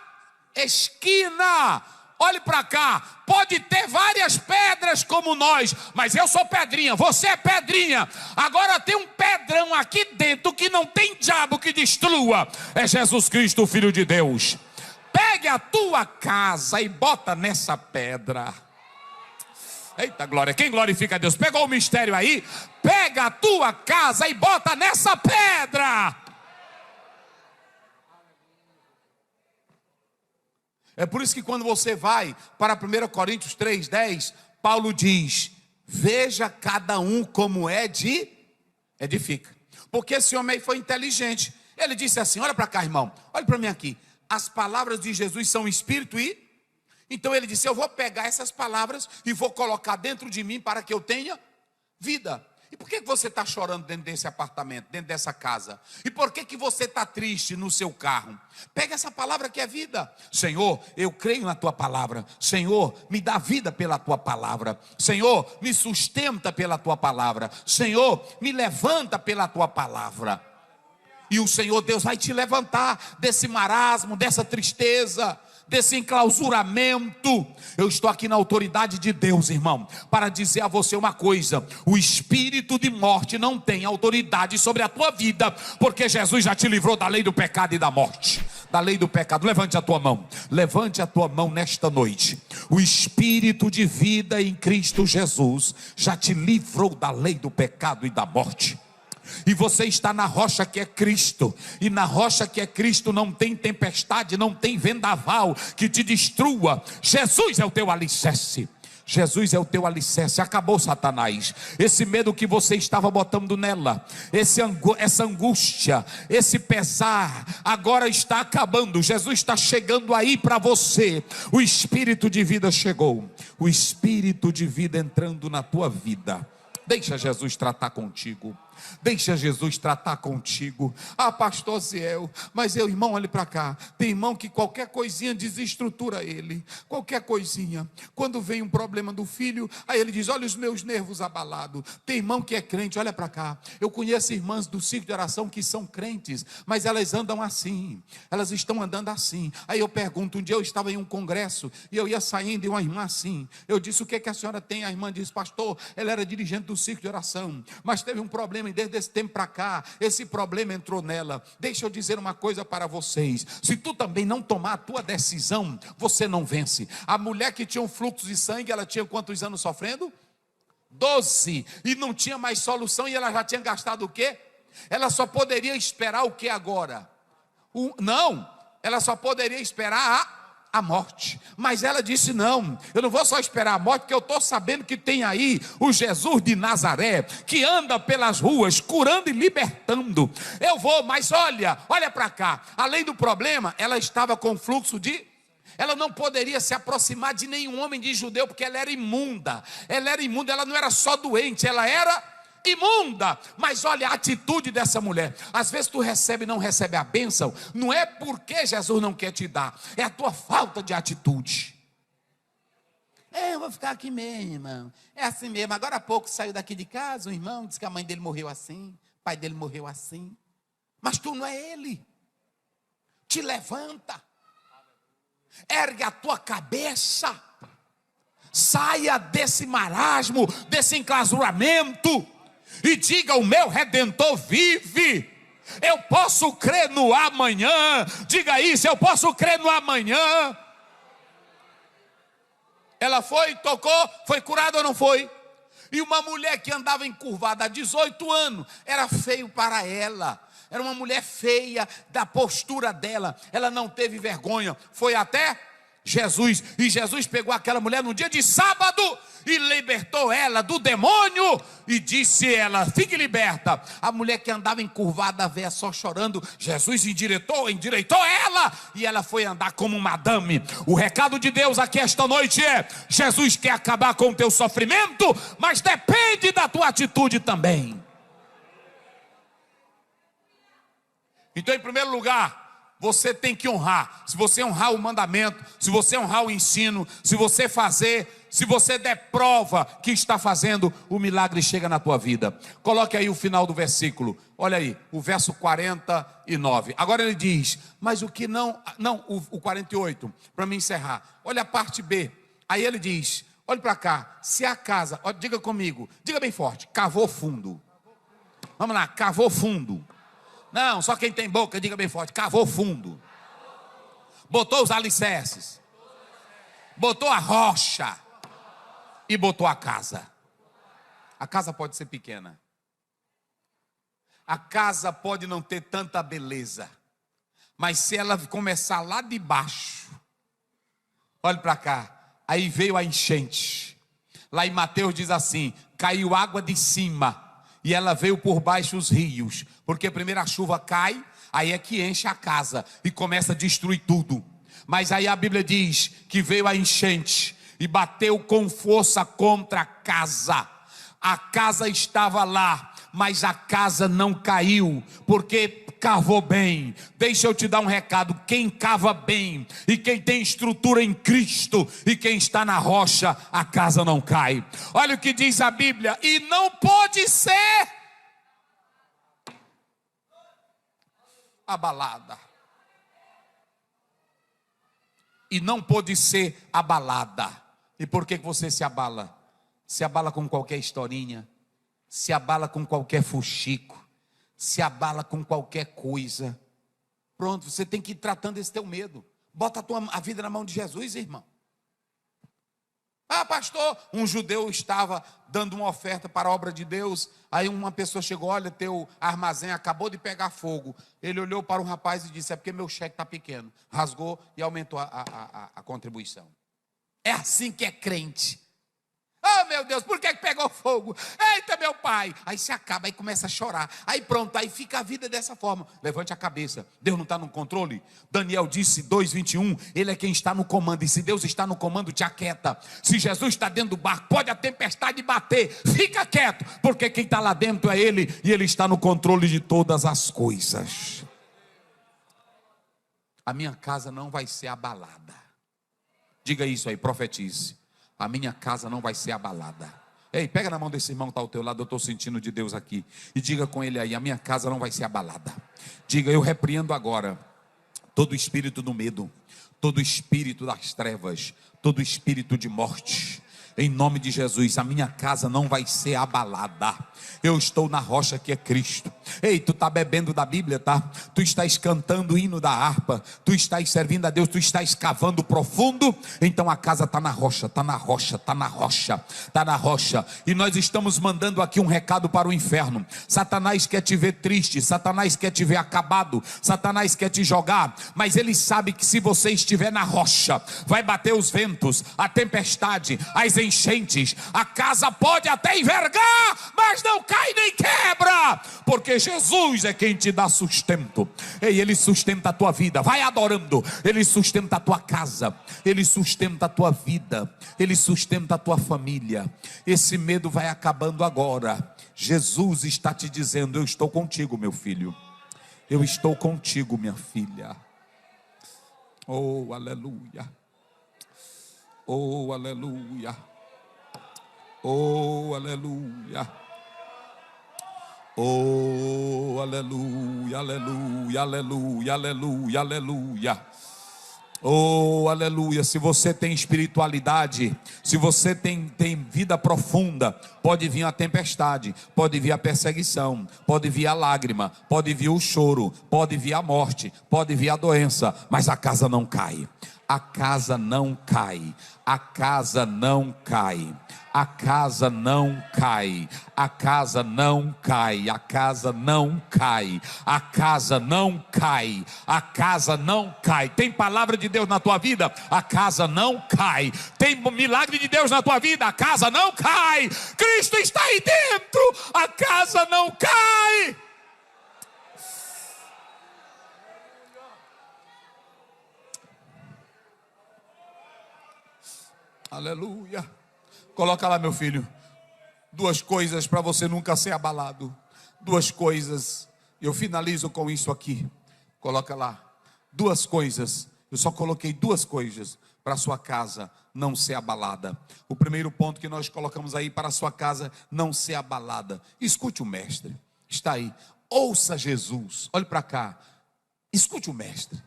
esquina. Olhe para cá, pode ter várias pedras como nós, mas eu sou pedrinha, você é pedrinha. Agora tem um pedrão aqui dentro que não tem diabo que destrua. É Jesus Cristo, o Filho de Deus. Pegue a tua casa e bota nessa pedra. Eita glória, quem glorifica a Deus? Pegou o mistério aí? Pega a tua casa e bota nessa pedra. É por isso que quando você vai para 1 Coríntios 3:10, Paulo diz: veja cada um como edifica. Porque esse homem aí foi inteligente. Ele disse assim: olha para cá, irmão, olha para mim aqui. As palavras de Jesus são espírito e... Então ele disse: eu vou pegar essas palavras e vou colocar dentro de mim para que eu tenha vida. E por que você está chorando dentro desse apartamento, dentro dessa casa? E por que você está triste no seu carro? Pega essa palavra que é vida. Senhor, eu creio na tua palavra. Senhor, me dá vida pela tua palavra. Senhor, me sustenta pela tua palavra. Senhor, me levanta pela tua palavra. E o Senhor Deus vai te levantar desse marasmo, dessa tristeza, desse enclausuramento. Eu estou aqui na autoridade de Deus, irmão, para dizer a você uma coisa: o espírito de morte não tem autoridade sobre a tua vida, porque Jesus já te livrou da lei do pecado e da morte. Da lei do pecado. Levante a tua mão nesta noite. O espírito de vida em Cristo Jesus já te livrou da lei do pecado e da morte. E você está na rocha que é Cristo. E na rocha que é Cristo não tem tempestade, não tem vendaval que te destrua. Jesus é o teu alicerce. Jesus é o teu alicerce. Acabou, Satanás. Esse medo que você estava botando nela, essa angústia, esse pesar, agora está acabando. Jesus está chegando aí para você. O espírito de vida chegou. O espírito de vida entrando na tua vida. Deixa Jesus tratar contigo. Deixa Jesus tratar contigo. Ah, pastor Ziel, mas irmão, olhe para cá. Tem irmão que qualquer coisinha desestrutura ele. Qualquer coisinha. Quando vem um problema do filho, aí ele diz: olha os meus nervos abalados. Tem irmão que é crente, olha para cá. Eu conheço irmãs do ciclo de oração que são crentes, mas elas andam assim. Elas estão andando assim. Aí eu pergunto, um dia eu estava em um congresso e eu ia saindo e uma irmã assim. Eu disse: o que a senhora tem? A irmã disse: pastor, ela era dirigente do ciclo de oração, mas teve um problema desde esse tempo para cá, esse problema entrou nela. Deixa eu dizer uma coisa para vocês: se tu também não tomar a tua decisão, você não vence. A mulher que tinha um fluxo de sangue, ela tinha quantos anos sofrendo? 12, e não tinha mais solução, e ela já tinha gastado o quê? Ela só poderia esperar o que agora? Ela só poderia esperar a morte. Mas ela disse: não, eu não vou só esperar a morte, porque eu estou sabendo que tem aí o Jesus de Nazaré, que anda pelas ruas curando e libertando. Eu vou, mas olha para cá. Além do problema, ela estava com fluxo de... Ela não poderia se aproximar de nenhum homem de judeu, porque ela era imunda. Ela não era só doente, ela era imunda. Mas olha a atitude dessa mulher. Às vezes tu não recebe a bênção, não é porque Jesus não quer te dar, é a tua falta de atitude. Eu vou ficar aqui mesmo, irmão. É assim mesmo. Agora há pouco saiu daqui de casa um irmão, disse que a mãe dele morreu assim, o pai dele morreu assim. Mas tu não é ele. Te levanta, ergue a tua cabeça, saia desse marasmo, desse enclausuramento, e diga: o meu Redentor vive. Eu posso crer no amanhã. Diga isso: eu posso crer no amanhã. Ela foi, tocou, foi curada ou não foi? E uma mulher que andava encurvada há 18 anos, era feio para ela. Era uma mulher feia, da postura dela. Ela não teve vergonha, foi até Jesus. E Jesus pegou aquela mulher no dia de sábado e libertou ela do demônio. E disse ela: fique liberta. A mulher que andava encurvada, a véia só chorando, Jesus endireitou ela, e ela foi andar como uma madame. O recado de Deus aqui esta noite é: Jesus quer acabar com o teu sofrimento, mas depende da tua atitude também. Então, em primeiro lugar, você tem que honrar. Se você honrar o mandamento, se você honrar o ensino, se você der prova que está fazendo, o milagre chega na tua vida. Coloque aí o final do versículo. Olha aí, o verso 49. Agora ele diz: mas o que o 48, para me encerrar. Olha a parte B. Aí ele diz: olhe para cá, se a casa, diga comigo, diga bem forte: cavou fundo. Vamos lá, cavou fundo. Não, só quem tem boca, diga bem forte: cavou fundo. Botou os alicerces, botou a rocha e botou a casa. A casa pode ser pequena, a casa pode não ter tanta beleza, mas se ela começar lá de baixo, olhe para cá, aí veio a enchente. Lá em Mateus diz assim: caiu água de cima e ela veio por baixo os rios, porque primeiro a chuva cai, aí é que enche a casa e começa a destruir tudo. Mas aí a Bíblia diz que veio a enchente e bateu com força contra a casa. A casa estava lá, mas a casa não caiu, porque cavou bem. Deixa eu te dar um recado: quem cava bem, e quem tem estrutura em Cristo, e quem está na rocha, a casa não cai. Olha o que diz a Bíblia: e não pode ser abalada. E não pode ser abalada. E por que você se abala? Se abala com qualquer historinha, se abala com qualquer fuxico, se abala com qualquer coisa. Pronto, você tem que ir tratando esse teu medo. Bota a vida na mão de Jesus, irmão. Ah, pastor, um judeu estava dando uma oferta para a obra de Deus. Aí uma pessoa chegou: olha, teu armazém acabou de pegar fogo. Ele olhou para o rapaz e disse: é porque meu cheque está pequeno. Rasgou e aumentou a contribuição. É assim que é crente. Oh, meu Deus, por que pegou fogo? Eita, meu pai. Aí se acaba, aí começa a chorar. Aí pronto, aí fica a vida dessa forma. Levante a cabeça. Deus não está no controle? Daniel disse, 2:21, Ele é quem está no comando. E se Deus está no comando, te aquieta. Se Jesus está dentro do barco, pode a tempestade bater, fica quieto, porque quem está lá dentro é Ele, e Ele está no controle de todas as coisas. A minha casa não vai ser abalada. Diga isso aí, profetize. A minha casa não vai ser abalada. Ei, pega na mão desse irmão que está ao teu lado, eu estou sentindo de Deus aqui. E diga com ele aí: a minha casa não vai ser abalada. Diga: eu repreendo agora todo espírito do medo, todo espírito das trevas, todo espírito de morte. Em nome de Jesus, a minha casa não vai ser abalada. Eu estou na rocha que é Cristo. Ei, tu está bebendo da Bíblia, tá? Tu estás cantando o hino da harpa, tu estás servindo a Deus, tu estás cavando profundo. Então a casa está na rocha, está na rocha, está na rocha, está na rocha. E nós estamos mandando aqui um recado para o inferno. Satanás quer te ver triste, Satanás quer te ver acabado, Satanás quer te jogar, mas ele sabe que se você estiver na rocha, vai bater os ventos, a tempestade, as enchentes, a casa pode até envergar, mas não cai nem quebra, porque Jesus é quem te dá sustento. Ei, Ele sustenta a tua vida, vai adorando. Ele sustenta a tua casa, Ele sustenta a tua vida, Ele sustenta a tua família. Esse medo vai acabando agora. Jesus está te dizendo: eu estou contigo, meu filho, eu estou contigo, minha filha. Oh, aleluia. Oh, aleluia. Oh, aleluia. Oh, aleluia, aleluia, aleluia, aleluia, aleluia. Oh, aleluia. Se você tem espiritualidade, se você tem vida profunda, pode vir a tempestade, pode vir a perseguição, pode vir a lágrima, pode vir o choro, pode vir a morte, pode vir a doença, mas a casa não cai. A casa não cai, a casa não cai, a casa não cai, a casa não cai, a casa não cai, a casa não cai, a casa não cai. Tem palavra de Deus na tua vida? A casa não cai. Tem milagre de Deus na tua vida? A casa não cai. Cristo está aí dentro, a casa não cai. Aleluia. Coloca lá, meu filho. 2 coisas para você nunca ser abalado. 2 coisas. Eu finalizo com isso aqui. Coloca lá. 2 coisas. Eu só coloquei 2 coisas para a sua casa não ser abalada. O primeiro ponto que nós colocamos aí: para a sua casa não ser abalada. Escute o mestre. Está aí. Ouça Jesus. Olhe para cá. Escute o mestre.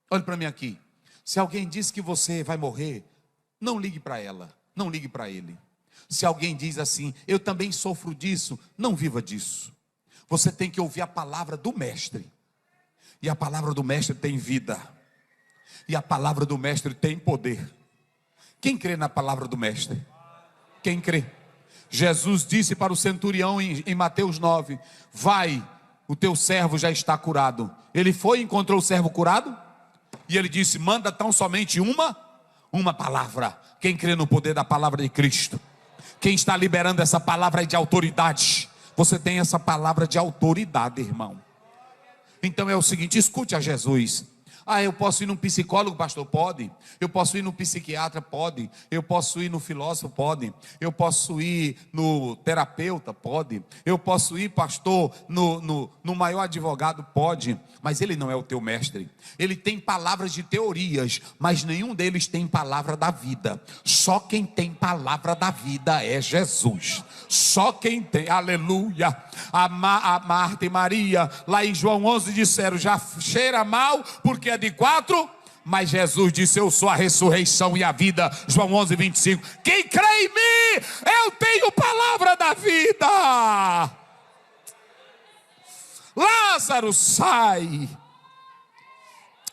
Olhe para mim aqui. Se alguém diz que você vai morrer, não ligue para ela, não ligue para ele. Se alguém diz assim: eu também sofro disso, não viva disso. Você tem que ouvir a palavra do mestre. E a palavra do mestre tem vida. E a palavra do mestre tem poder. Quem crê na palavra do mestre? Quem crê? Jesus disse para o centurião em Mateus 9: vai, o teu servo já está curado. Ele foi e encontrou o servo curado. E ele disse: manda tão somente uma palavra. Quem crê no poder da palavra de Cristo? Quem está liberando essa palavra de autoridade? Você tem essa palavra de autoridade, irmão. Então é o seguinte: escute a Jesus. Ah, eu posso ir num psicólogo, pastor? Pode. Eu posso ir no psiquiatra? Pode. Eu posso ir no filósofo? Pode. Eu posso ir no terapeuta? Pode. Eu posso ir, pastor, no maior advogado? Pode. Mas ele não é o teu mestre. Ele tem palavras de teorias, mas nenhum deles tem palavra da vida. Só quem tem palavra da vida é Jesus. Só quem tem, aleluia. A Marta e Maria, lá em João 11, disseram: já cheira mal, porque é de 4. Mas Jesus disse: eu sou a ressurreição e a vida. João 11, 25. Quem crê em mim, eu tenho palavra da vida. Lázaro, sai.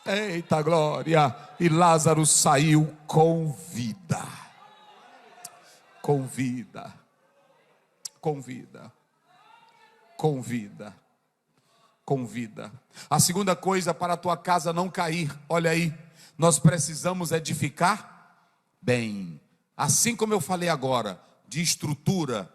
Eita glória. E Lázaro saiu com vida. Com vida. Com vida. Com vida. Com vida. A segunda coisa para a tua casa não cair, olha aí, nós precisamos edificar bem. Assim como eu falei agora, de estrutura,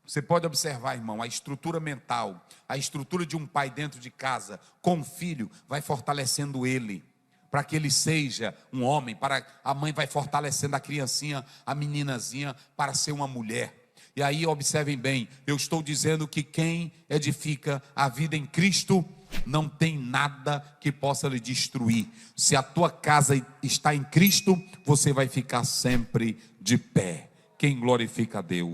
você pode observar, irmão, a estrutura mental, a estrutura de um pai dentro de casa, com um filho, vai fortalecendo ele, para que ele seja um homem, para a mãe vai fortalecendo a criancinha, a meninazinha, para ser uma mulher. E aí observem bem, eu estou dizendo que quem edifica a vida em Cristo não tem nada que possa lhe destruir. Se a tua casa está em Cristo, você vai ficar sempre de pé. Quem glorifica a Deus?